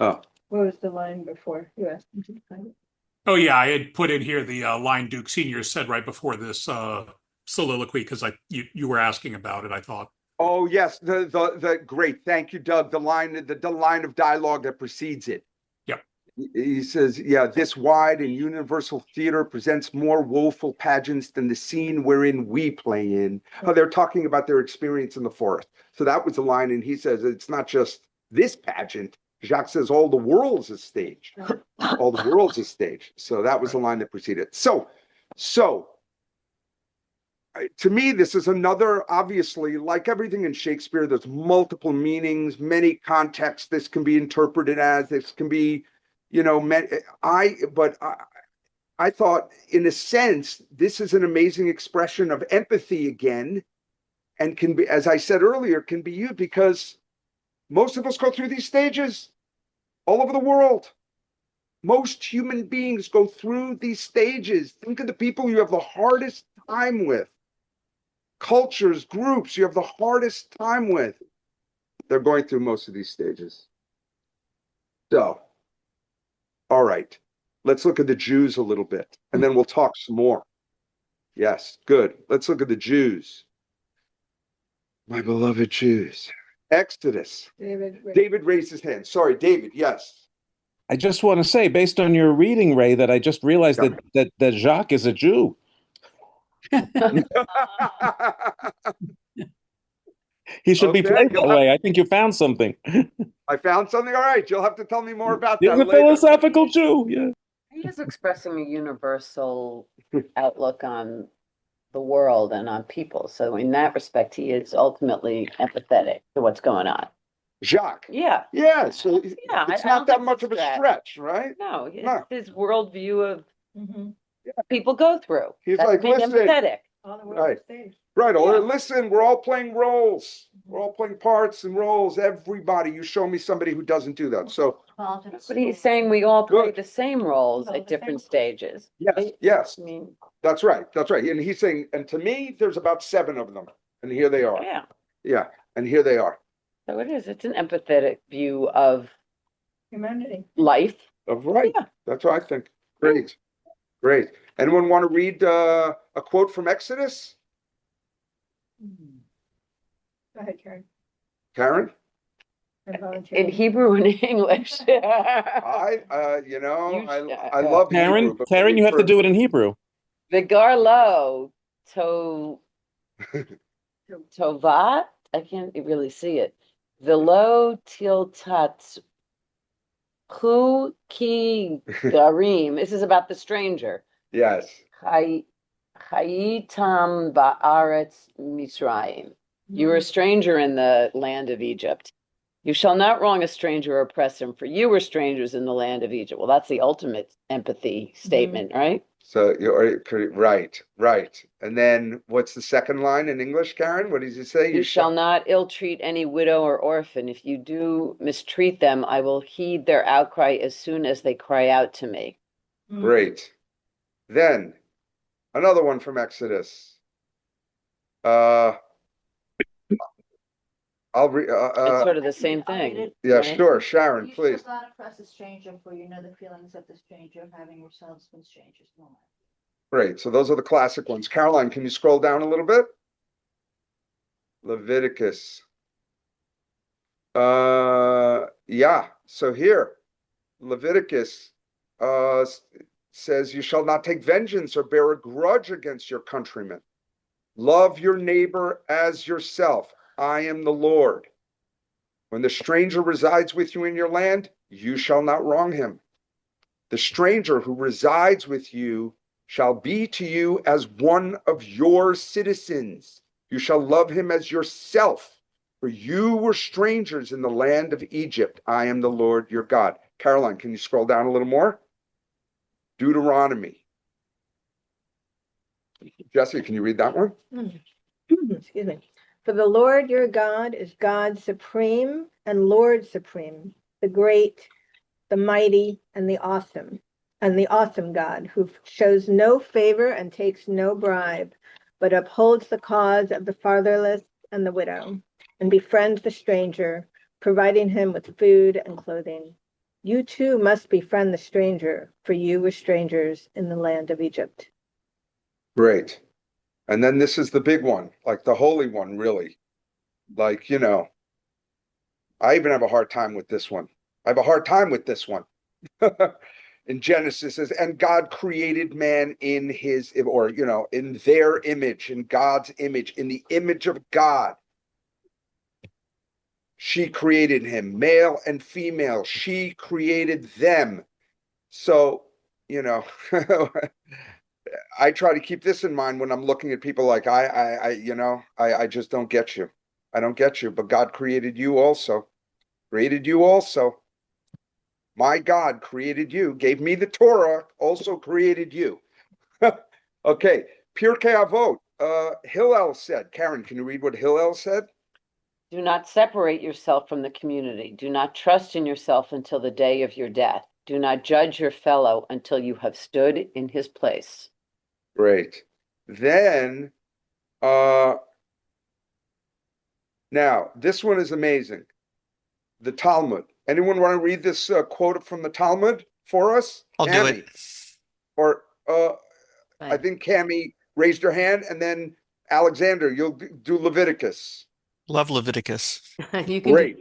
oh, What was the line before you asked him to find it? Oh, yeah. I had put in here the line Duke Senior said right before this soliloquy because you were asking about it, I thought. oh yes, the great. Thank you, Doug. The line of dialogue that precedes it. Yep. He says, yeah, this wide and universal theater presents more woeful pageants than the scene wherein we play in. Oh, they're talking about their experience in the forest. So that was the line, and he says it's not just this pageant. Jacques says all the world's a stage. All the world's a stage. So that was the line that preceded. So to me, this is another, obviously, like everything in Shakespeare, there's multiple meanings, many contexts this can be interpreted as. This can be, I thought, in a sense, this is an amazing expression of empathy again, and can be, as I said earlier, can be used because most of us go through these stages all over the world. Most human beings go through these stages. Think of the people you have the hardest time with. Cultures, groups you have the hardest time with. They're going through most of these stages. So, all right, let's look at the Jews a little bit, and then we'll talk some more. Yes, good. Let's look at the Jews. My beloved Jews. Exodus. David raised his hand. Sorry, David, yes. I just want to say, based on your reading, Ray, that I just realized that Jacques is a Jew. He should be played that way. I think you found something. I found something. All right, you'll have to tell me more about He's that a later. philosophical Jew. Yeah. He is expressing a universal outlook on the world and on people. So in that respect, he is ultimately empathetic to what's going on. Jacques. Yeah. Yeah. So Yeah, it's I not don't that think much it's of a stretch, right? No, it's No. his worldview of Mm-hmm. people go through. He's That's like, being listen. empathetic. All the Right. world stage. Right. Or Yeah. listen, we're all playing roles. We're all playing parts and roles. Everybody, you show me somebody who doesn't do that. So But he's saying we all play Good. the same roles Well, at the same different roles. stages. yes, Right? yes, I mean, that's right. That's right. And he's saying, and to me, there's about 7 of them. And here they are. yeah. Yeah. And here they are. So it is. It's an empathetic view of Humanity. life. Right. Yeah. That's what I think. Great. Great. Anyone want to read a quote from Exodus? Go ahead, Karen. Karen? I'm volunteering. In Hebrew and English. I love Hebrew. But Karen, you have to do it in Hebrew. Vigarlo to Tovat. I can't really see it. Velo tiltat hu ki garim. This is about the stranger. Yes. Chayitam ba'aretz Mitzrayim. You were a stranger in the land of Egypt. You shall not wrong a stranger or oppress him, for you were strangers in the land of Egypt. Well, that's the ultimate empathy statement, right? So you're right, right. And then what's the second line in English, Karen? What does he say? You shall not ill-treat any widow or orphan. If you do mistreat them, I will heed their outcry as soon as they cry out to me. Great. Then another one from Exodus. I'll read. It's sort of the same thing. Yeah, right? sure, Sharon, You please. shall not oppress a stranger, for you know the feelings of the stranger, having yourselves been strangers. No matter. Great. So those are the classic ones. Caroline, can you scroll down a little bit? Leviticus. Yeah. So here, Leviticus says, "You shall not take vengeance or bear a grudge against your countrymen. Love your neighbor as yourself. I am the Lord. When the stranger resides with you in your land, you shall not wrong him. The stranger who resides with you shall be to you as one of your citizens. You shall love him as yourself, for you were strangers in the land of Egypt. I am the Lord your God." Caroline, can you scroll down a little more? Deuteronomy. Jesse, can you read that one? Excuse me. For the Lord your God is God supreme and Lord supreme, the great, the mighty, and the awesome God, who shows no favor and takes no bribe, but upholds the cause of the fatherless and the widow, and befriends the stranger, providing him with food and clothing. You too must befriend the stranger, for you were strangers in the land of Egypt. Great. And then this is the big one, like the holy one, really. Like, I even have a hard time with this one. I have a hard time with this one. In Genesis says, and God created man in his, or, in their image, in God's image, in the image of God. She created him, male and female. She created them. So, I try to keep this in mind when I'm looking at people like I just don't get you. I don't get you, but God created you also. Created you also. My God created you, gave me the Torah, also created you. Okay, Pirkei Avot. Hillel said, Karen, can you read what Hillel said? Do not separate yourself from the community. Do not trust in yourself until the day of your death. Do not judge your fellow until you have stood in his place. Great. Then, now, this one is amazing. The Talmud. Anyone want to read this quote from the Talmud for us? I'll do it. Or I think Cammie raised her hand, and then Alexander, you'll do Leviticus. Love Leviticus. You can Great.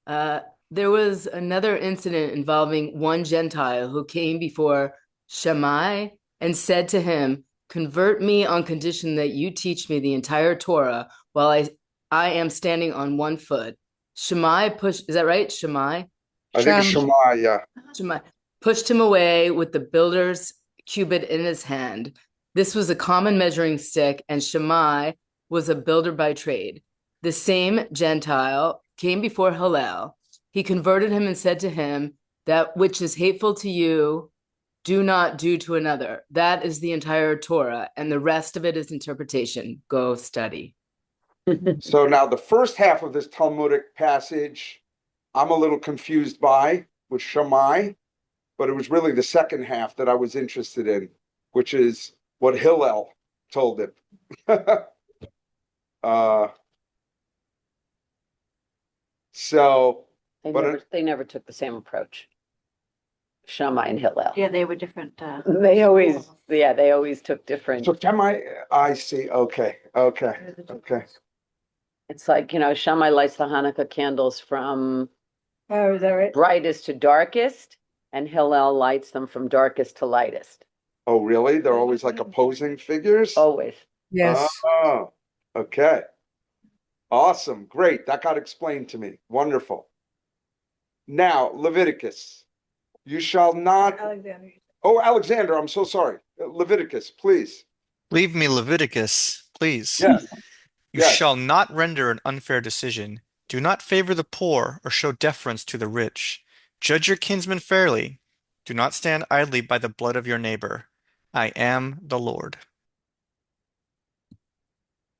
There was another incident involving one Gentile who came before Shammai and said to him, "Convert me on condition that you teach me the entire Torah while I am standing on one foot." Shammai pushed, is that right? Shammai? I think it's Shammai, yeah. Shammai pushed him away with the builder's cubit in his hand. This was a common measuring stick, and Shammai was a builder by trade. The same Gentile came before Hillel. He converted him and said to him, "That which is hateful to you, do not do to another." That is the entire Torah, and the rest of it is interpretation. Go study. So now the first half of this Talmudic passage, I'm a little confused by, with Shammai, but it was really the second half that I was interested in, which is what Hillel told him. They never took the same approach. Shammai and Hillel. Yeah, they were different. They always took different. So Shammai, I see. Okay. It's like, Shammai lights the Hanukkah candles from Oh, is that right? brightest to darkest, and Hillel lights them from darkest to lightest. Oh, really? They're always like opposing figures? Always. Yes. Oh, okay. Awesome. Great. That got explained to me. Wonderful. Now, Leviticus. You shall not. Alexander. Oh, Alexander, I'm so sorry. Leviticus, please. Leave me Leviticus, please. Yes. You Yes. shall not render an unfair decision. Do not favor the poor or show deference to the rich. Judge your kinsmen fairly. Do not stand idly by the blood of your neighbor. I am the Lord.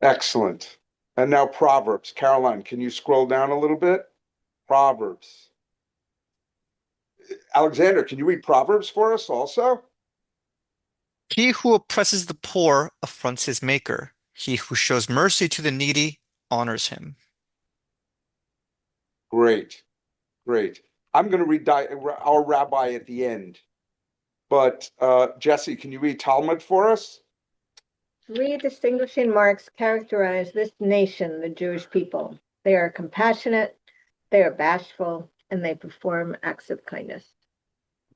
Excellent. And now Proverbs. Caroline, can you scroll down a little bit? Proverbs. Alexander, can you read Proverbs for us also? He who oppresses the poor affronts his maker. He who shows mercy to the needy honors him. Great. I'm going to read our rabbi at the end. But Jesse, can you read Talmud for us? three distinguishing marks characterize this nation, the Jewish people. They are compassionate, they are bashful, and they perform acts of kindness.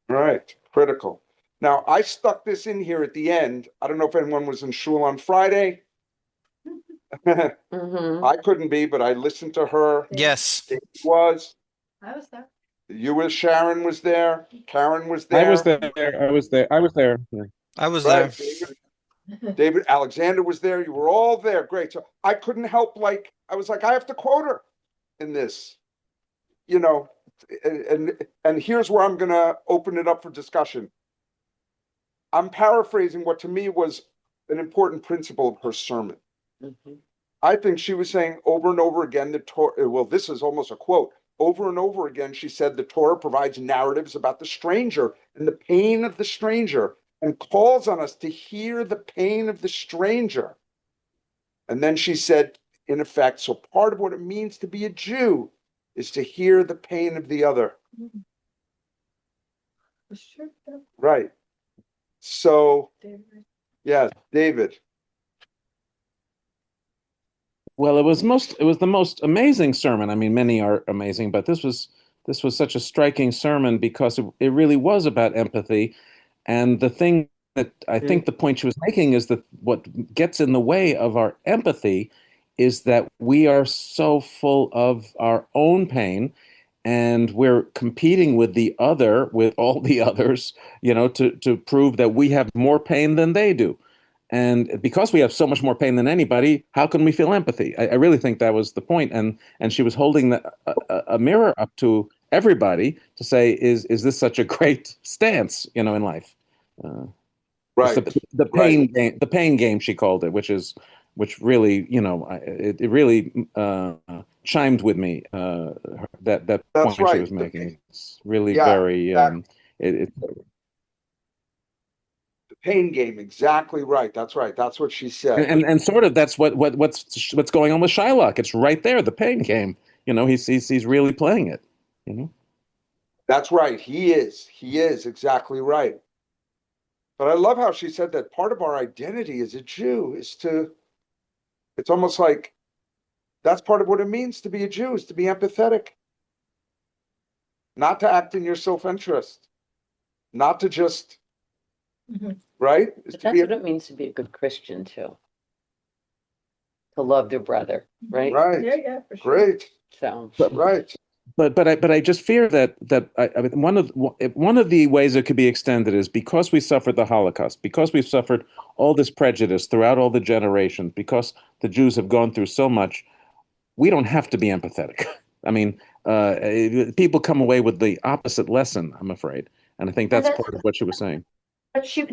Right, critical. Now, I stuck this in here at the end. I don't know if anyone was in shul on Friday. Mhm. I couldn't be, but I listened to her. Yes. It was. I was there. You was Sharon was there. Karen was I was there. there. I was there. I was there. Yeah. I was there. Right. David Alexander was there. You were all there. Great. So I couldn't help I was like, I have to quote her in this, you know, and here's where I'm gonna open it up for discussion. I'm paraphrasing what to me was an important principle of her sermon. Mhm. I think she was saying over and over again the Torah. Well, this is almost a quote. Over and over again, she said the Torah provides narratives about the stranger and the pain of the stranger and calls on us to hear the pain of the stranger. And then she said, in effect, so part of what it means to be a Jew is to hear the pain of the other. Sure. Right. So, yeah, David. Well, it was the most amazing sermon. I mean, many are amazing, but this was such a striking sermon because it really was about empathy. And the thing that I think the point she was making is that what gets in the way of our empathy is that we are so full of our own pain and we're competing with the other, with all the others, to prove that we have more pain than they do. And because we have so much more pain than anybody, how can we feel empathy? I really think that was the point. And she was holding a mirror up to everybody to say, is this such a great stance, in life? It's Right. the pain game, the pain game she called it, which really, it really chimed with me. That That's point she right. was making. It's really Yeah, very. It, the pain game. Exactly right. That's right. That's what she said. and sort of that's what's going on with Shylock. It's right there, the pain game. He's really playing it. That's right. He is. He is exactly right. But I love how she said that part of our identity as a Jew is it's almost like that's part of what it means to be a Jew, is to be empathetic, not to act in your self-interest, not to just, right? Is But to that's be what it means to be a good Christian too. To love their brother, right? right. Yeah, for sure. Great. So Right. But I just fear that I mean one of the ways it could be extended is because we suffered the Holocaust, because we've suffered all this prejudice throughout all the generations, because the Jews have gone through so much, we don't have to be empathetic. I mean, people come away with the opposite lesson, I'm afraid, and I think And that's that's, part of what she was saying. but she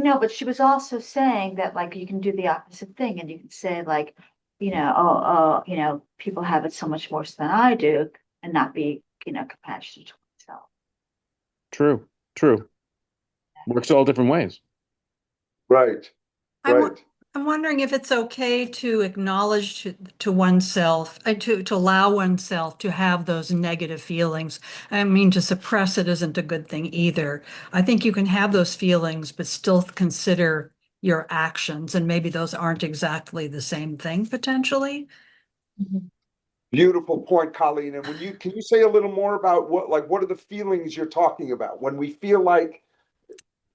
was also saying that like you can do the opposite thing and you can say like, people have it so much worse than I do and not be, compassionate to myself. True. Works all different ways. Right. I'm, Right. I'm wondering if it's okay to acknowledge to oneself, to allow oneself to have those negative feelings. I mean, to suppress it isn't a good thing either. I think you can have those feelings, but still consider your actions, and maybe those aren't exactly the same thing potentially. Beautiful point, Colleen. And can you say a little more about what are the feelings you're talking about when we feel like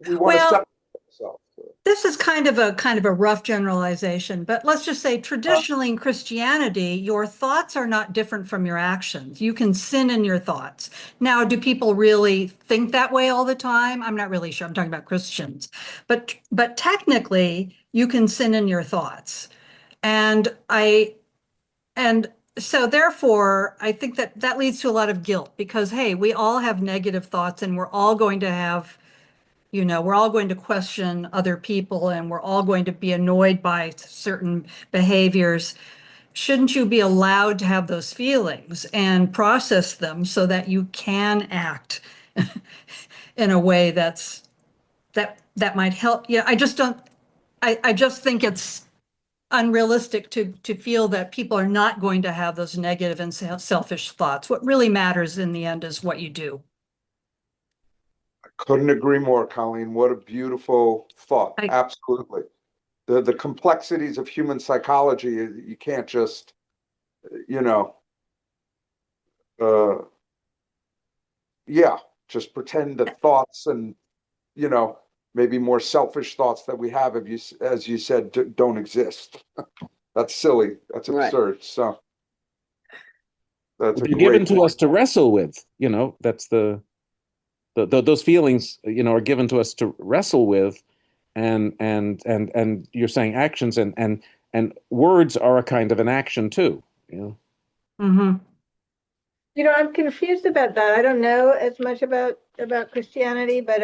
we want to Well, separate ourselves? this is kind of a rough generalization, but let's just say traditionally in Christianity, your thoughts are not different from your actions. You can sin in your thoughts. Now, do people really think that way all the time? I'm not really sure. I'm talking about Christians. But technically, you can sin in your thoughts. And so therefore, I think that leads to a lot of guilt because, hey, we all have negative thoughts and we're all going to have we're all going to question other people and we're all going to be annoyed by certain behaviors. Shouldn't you be allowed to have those feelings and process them so that you can act in a way that might help? Yeah, I just don't, I just think it's unrealistic to feel that people are not going to have those negative and selfish thoughts. What really matters in the end is what you do. Couldn't agree more, Colleen. What a beautiful thought. Absolutely. the complexities of human psychology. You can't just, you know, yeah, just pretend that thoughts and, you know, maybe more selfish thoughts that we have, if you, as you said, don't exist. That's silly. That's Right. absurd. So that's a They're given great to point. us to wrestle with, you know, that's those feelings, you know, are given to us to wrestle with, and you're saying actions and words are a kind of an action too, you know. Mm-hmm. You know, I'm confused about that. I don't know as much about Christianity, but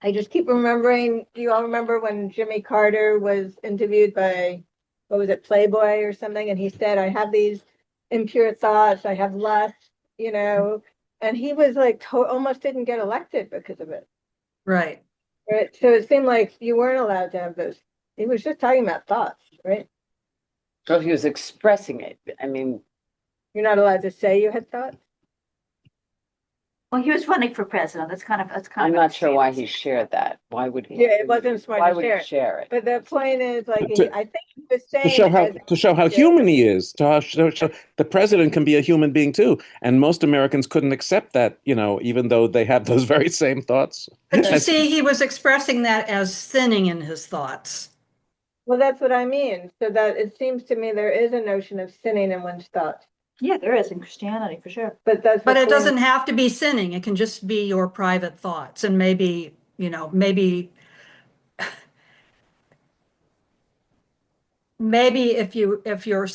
I just keep remembering. Do you all remember when Jimmy Carter was interviewed by, what was it, Playboy or something? And he said, "I have these impure thoughts. I have lust," you know, and he was like, almost didn't get elected because of it. Right. Right. So it seemed like you weren't allowed to have those. He was just talking about thoughts, right? So he was expressing it. I mean, You're not allowed to say you had thoughts. Well, he was running for president. That's kind of I'm an not sure why extreme. he shared that. Why would he? Yeah, it wasn't smart Why to would share he it. share it? But the point is, like, To- I think he was saying it as to show how yeah. human he is, show the president can be a human being too, and most Americans couldn't accept that, you know, even though they have those very same thoughts. But you As- see, he was expressing that as sinning in his thoughts. Well, that's what I mean. So that it seems to me there is a notion of sinning in one's thoughts. Yeah, there is in Christianity for sure. But that's But what it doesn't have to be sinning. It can just be your private thoughts. And maybe, you know, maybe if you're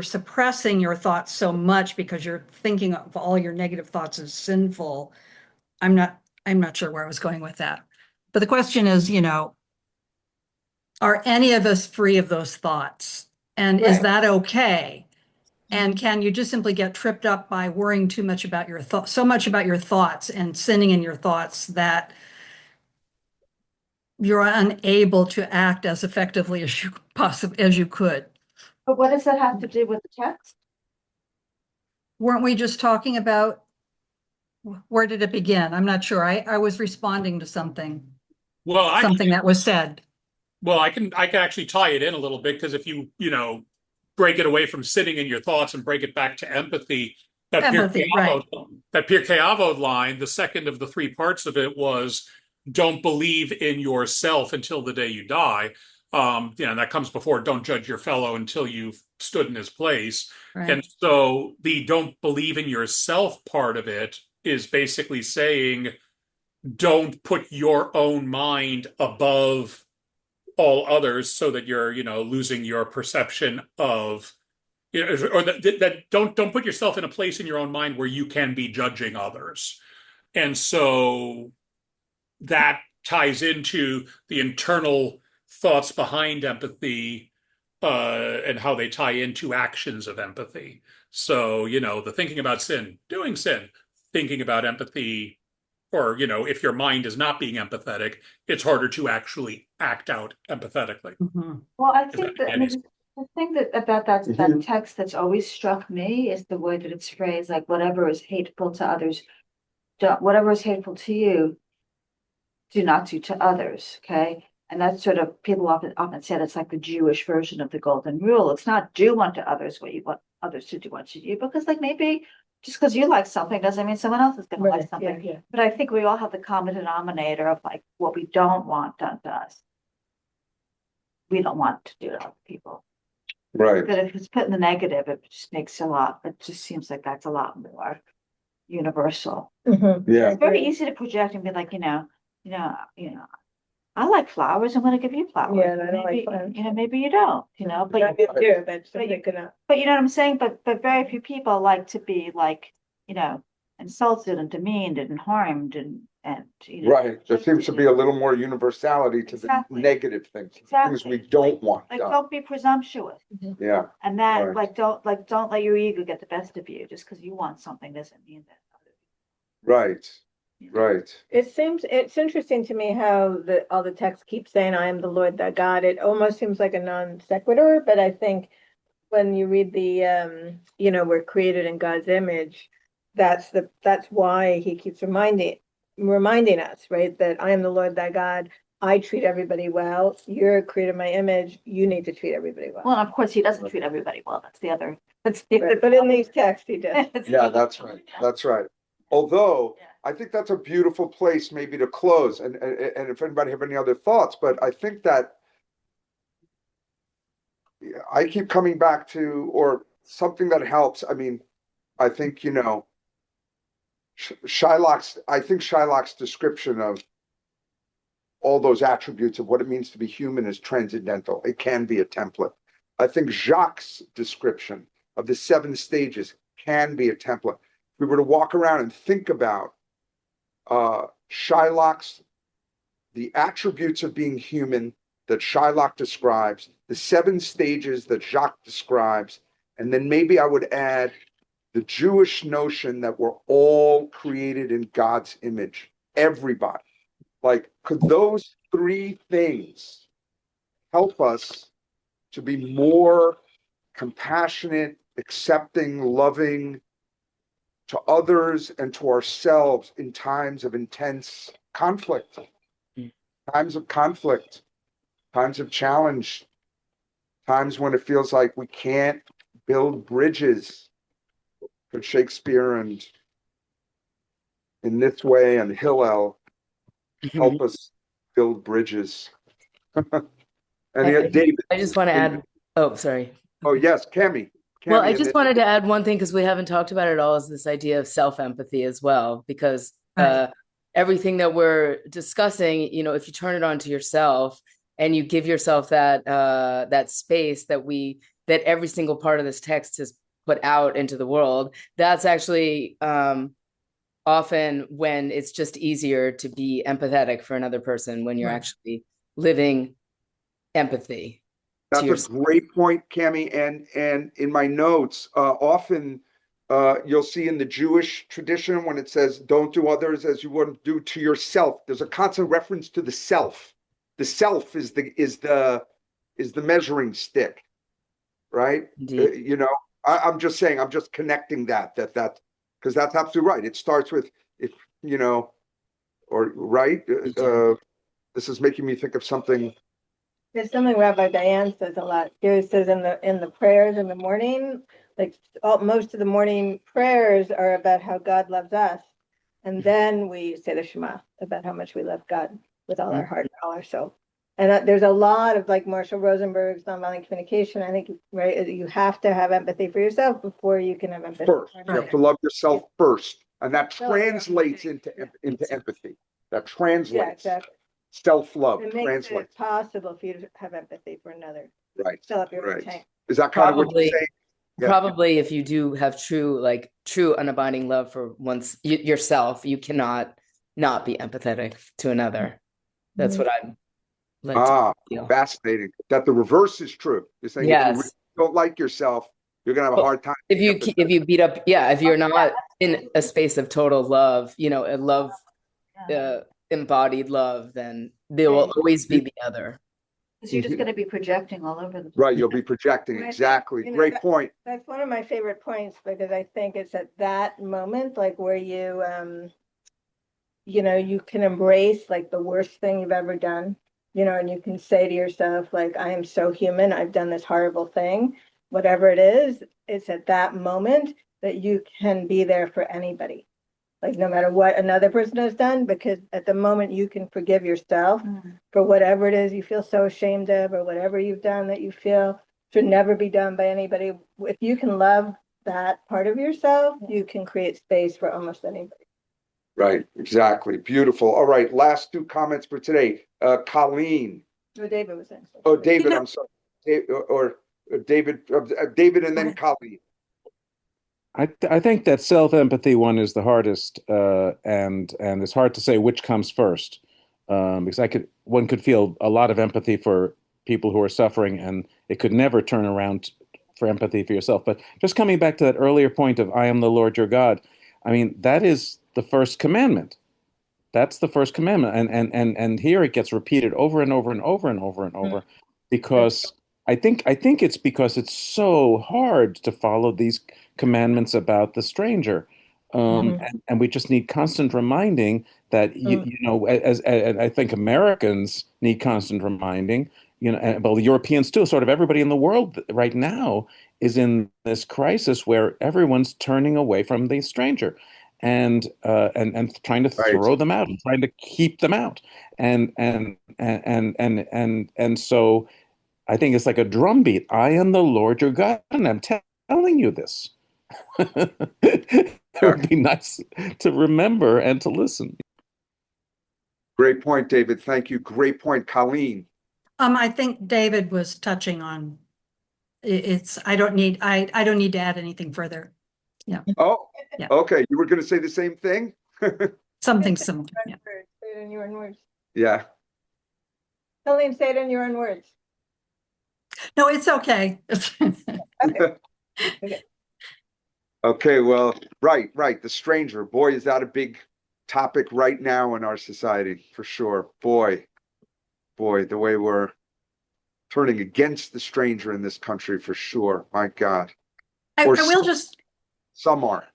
suppressing your thoughts so much because you're thinking of all your negative thoughts as sinful, I'm not sure where I was going with that. But the question is, you know, are any of us free of those thoughts? And is Right. that okay? And can you just simply get tripped up by worrying too much about your thoughts, so much about your thoughts and sinning in your thoughts that you're unable to act as effectively as you could? But what does that have to do with the text? Weren't we just talking about, where did it begin? I'm not sure. I was responding to something Well, that was said. well, I can actually tie it in a little bit because if you know, break it away from sitting in your thoughts and break it back to empathy, Empathy, right. That Pirkei Avot line, the second of the three parts of it was, don't believe in yourself until the day you die. You know, that comes before don't judge your fellow until you've stood in his place. Right. And so the don't believe in yourself part of it is basically saying, don't put your own mind above all others so that you're, you know, losing your perception of, you know, or that don't put yourself in a place in your own mind where you can be judging others. And so that ties into the internal thoughts behind empathy, and how they tie into actions of empathy. So, you know, the thinking about sin, doing sin, thinking about empathy, or, you know, if your mind is not being empathetic, it's harder to actually act out empathetically. Mm-hmm. Well, I Is think that that, I any? mean, the thing that about that text that's always struck me is the way that it's phrased, like whatever is hateful to others, whatever is hateful to you, do not do to others. Okay. And that's sort of, people often said it's like the Jewish version of the golden rule. It's not do unto others what you want others to do unto you, because like maybe just because you like something doesn't mean someone else is going to like something. Yeah. But I think we all have the common denominator of like what we don't want done to us. We don't want to do to other people. Right. But if it's put in the negative, it just makes it just seems like that's a lot more universal. Mhm. Yeah. It's very easy to project and be like, I like flowers, I'm gonna give you flowers. Yeah, and I don't like Maybe, flowers. maybe you don't, but I do too, but but somebody you- could not. but you know what I'm saying? But very few people like to be like, insulted and demeaned and harmed and Right. There seems to be a little more universality to Exactly. the negative things, the things we Exactly. don't want like done. don't be presumptuous. Yeah. And that Right. don't let your ego get the best of you. Just because you want something doesn't mean that. Right. Right. It's interesting to me how all the texts keep saying, I am the Lord thy God. It almost seems like a non sequitur, but I think when you read the, we're created in God's image, that's why he keeps reminding us, right? That I am the Lord thy God. I treat everybody well. You're created my image. You need to treat everybody well. Well, and of course, he doesn't treat everybody well. That's the other. Right, but in these texts, he does. Yeah, that's right. That's right. Although I think that's a beautiful place maybe to close. And if anybody have any other thoughts, but I think that I keep coming back to, or something that helps. I mean, I think, Shylock's description of all those attributes of what it means to be human is transcendental. It can be a template. I think Jacques' description of the 7 stages can be a template. If we were to walk around and think about Shylock's, the attributes of being human that Shylock describes, the 7 stages that Jacques describes, and then maybe I would add the Jewish notion that we're all created in God's image, everybody. Like, could those 3 things help us to be more compassionate, accepting, loving to others and to ourselves in times of intense conflict, times of conflict, times of challenge, times when it feels like we can't build bridges? Could Shakespeare and in this way and Hillel help us build bridges? And David. I just want to add, oh, sorry. Oh, yes, Cami. Well, I just wanted to add one thing because we haven't talked about it at all, is this idea of self-empathy as well, because everything that we're discussing, if you turn it on to yourself and you give yourself that space that every single part of this text has put out into the world, that's actually often when it's just easier to be empathetic for another person, when you're actually living empathy. That's a great point, Cami. And in my notes, often you'll see in the Jewish tradition when it says, "Don't do others as you wouldn't do to yourself." There's a constant reference to the self. The self is the measuring stick, right? I'm just saying, I'm just connecting that because that's absolutely right. It starts with this is making me think of something. There's something Rabbi Diane says a lot. He says in the prayers in the morning, like most of the morning prayers are about how God loves us, and then we say the Shema about how much we love God with all our heart and all our soul. And there's a lot of, like, Marshall Rosenberg's nonviolent communication. I think, right, you have to have empathy for yourself before you can have empathy First, for you have to love yourself first, and that translates into empathy. That translates. Yeah, exactly. Self-love It makes translates. it possible for you to have empathy for another. Right. Fill up your Right. tank. Is that kind of what you're saying? Yeah. Probably if you do have true unabiding love for yourself, you cannot not be empathetic to another. That's what I'm like to feel. Fascinating. That the reverse is true. You're saying if you really don't like yourself, you're gonna have a hard time. If you beat up, if you're not in a space of total love, a love, embodied love, then there will always be the other. Because you're just going to be projecting all over the place. Right, you'll be projecting. Exactly. Great point. That's one of my favorite points, because I think it's at that moment, like, where you you can embrace, like, the worst thing you've ever done, and you can say to yourself, like, I am so human. I've done this horrible thing. Whatever it is, it's at that moment that you can be there for anybody. Like, no matter what another person has done, because at the moment you can forgive yourself for whatever it is you feel so ashamed of, or whatever you've done that you feel should never be done by anybody. If you can love that part of yourself, you can create space for almost anybody. Right, exactly. Beautiful. All right, last 2 comments for today. Colleen. Oh, David was saying. Oh, David, I'm sorry. David, and then Colleen. I think that self-empathy one is the hardest, and it's hard to say which comes first, because one could feel a lot of empathy for people who are suffering, and it could never turn around for empathy for yourself. But just coming back to that earlier point of "I am the Lord your God," I mean, that is the first commandment. That's the first commandment, and here it gets repeated over and over and over and over and over, because I think it's because it's so hard to follow these commandments about the stranger. And we just need constant reminding that as I think Americans need constant reminding, and well, the Europeans too. Sort of everybody in the world right now is in this crisis where everyone's turning away from the stranger, and trying to throw them out and trying to keep them out, and so I think it's like a drumbeat. I am the Lord your God, and I'm telling you this. It would be nice to remember and to listen. Great point, David. Thank you. Great point, Colleen. I think David was touching on it's. I don't need to add anything further. Yeah. Oh, yeah. Okay. You were going to say the same thing? Something similar. Yeah. Say it in your own words. Yeah. Colleen, say it in your own words. No, it's okay. Okay. Okay, well, right. The stranger. Boy, is that a big topic right now in our society, for sure. Boy, the way we're turning against the stranger in this country, for sure. My God. I will just. Some are.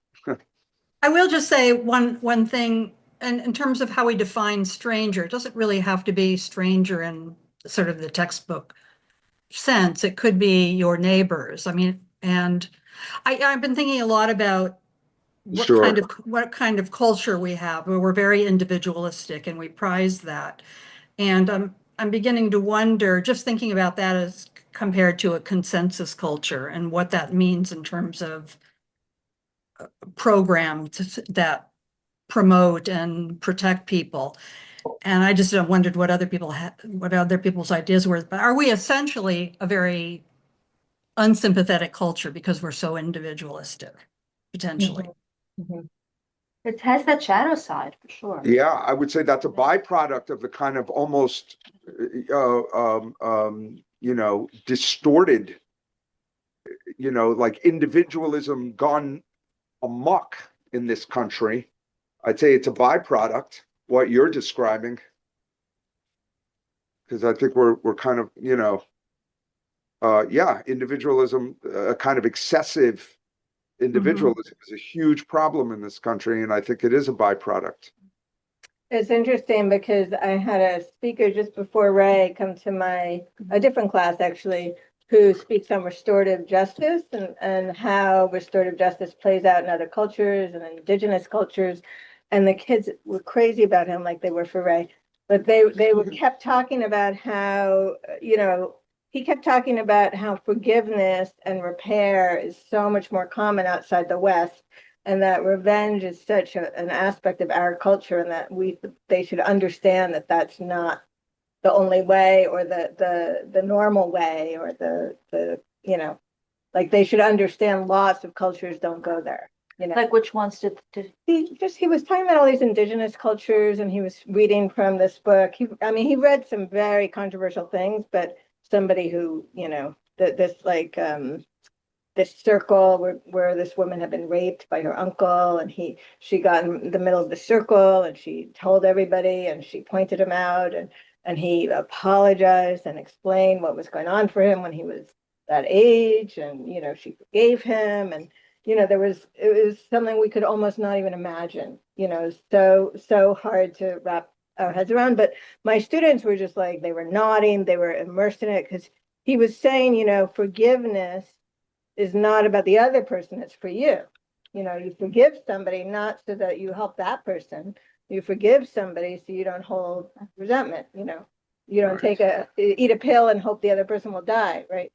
I will just say one thing, and in terms of how we define stranger, it doesn't really have to be stranger in sort of the textbook sense. It could be your neighbors. I mean, and I've been thinking a lot about what kind of culture we have, where we're very individualistic and we prize that. And I'm beginning to wonder, just thinking about that as compared to a consensus culture and what that means in terms of programs that promote and protect people. And I just wondered what other people's ideas were. But are we essentially a very unsympathetic culture because we're so individualistic, potentially? It has that shadow side for sure. Yeah, I would say that's a byproduct of the kind of almost, distorted, like individualism gone amok in this country. I'd say it's a byproduct, what you're describing, because I think we're kind of, individualism, a kind of excessive individualism is a huge problem in this country, and I think it is a byproduct. It's interesting because I had a speaker just before Ray come to a different class actually, who speaks on restorative justice and how restorative justice plays out in other cultures and indigenous cultures. And the kids were crazy about him like they were for Ray. But they kept talking about how, he kept talking about how forgiveness and repair is so much more common outside the West, and that revenge is such an aspect of our culture, and that they should understand that that's not the only way or the normal way, or the like they should understand lots of cultures don't go there. Like which ones did he was talking about all these indigenous cultures, and he was reading from this book. He read some very controversial things, but somebody who, this circle where this woman had been raped by her uncle, and she got in the middle of the circle and she told everybody and she pointed him out, and he apologized and explained what was going on for him when he was that age, and she forgave him, and it was something we could almost not even imagine, so hard to wrap our heads around. But my students were just like, they were nodding, they were immersed in it, because he was saying, forgiveness is not about the other person, it's for you. You forgive somebody not so that you help that person. You forgive somebody so you don't hold resentment. You don't eat a pill and hope the other person will die, right?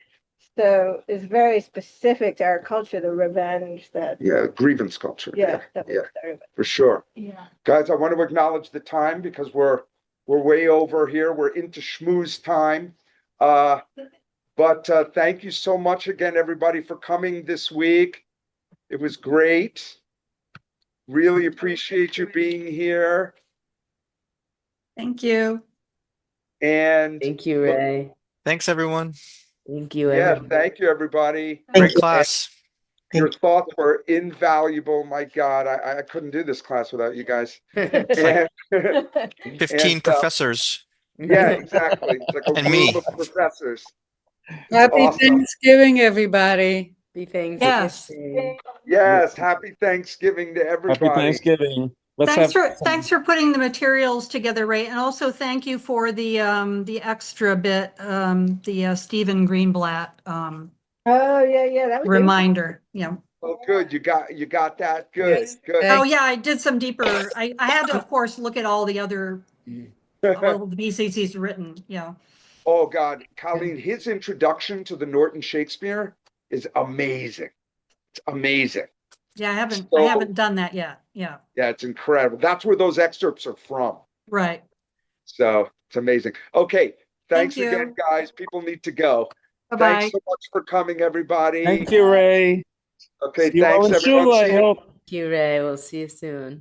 So it's very specific to our culture, the revenge that. Yeah, grievance culture. Yeah, for sure. Yeah. Guys, I want to acknowledge the time because we're way over here. We're into schmooze time. But thank you so much again, everybody, for coming this week. It was great. Really appreciate you being here. Thank you. And thank you, Ray. Thanks, everyone. Thank you. Thank you, everybody. Great class. Your thoughts were invaluable. My God, I couldn't do this class without you guys. It's like 15 professors. Yeah, exactly. It's like a And room me. of professors. Happy Awesome. Thanksgiving, everybody. Be Thanksgiving. Yes. Yes, happy Thanksgiving to Happy everybody. Thanksgiving. Let's have Thanks for putting the materials together, Ray, and also thank you for the extra bit, the Stephen Greenblatt Oh, yeah, that was reminder. Yeah. Oh, good. You got that. Good. Yes. Good. Oh yeah, I did some deeper. I had to, of course, look at all the other all the BCC's written. Yeah. Oh God, Colleen, his introduction to the Norton Shakespeare is amazing. It's amazing. Yeah, I So- haven't done that yet. Yeah. Yeah, it's incredible. That's where those excerpts are from. Right. So it's amazing. Okay, thanks Thank you. again, guys. People need to go. Bye-bye. Thanks so much for coming, everybody. Thank you, Ray. Okay, See you all thanks in everyone. Shul, I See you. hope. Thank you, Ray. We'll see you soon.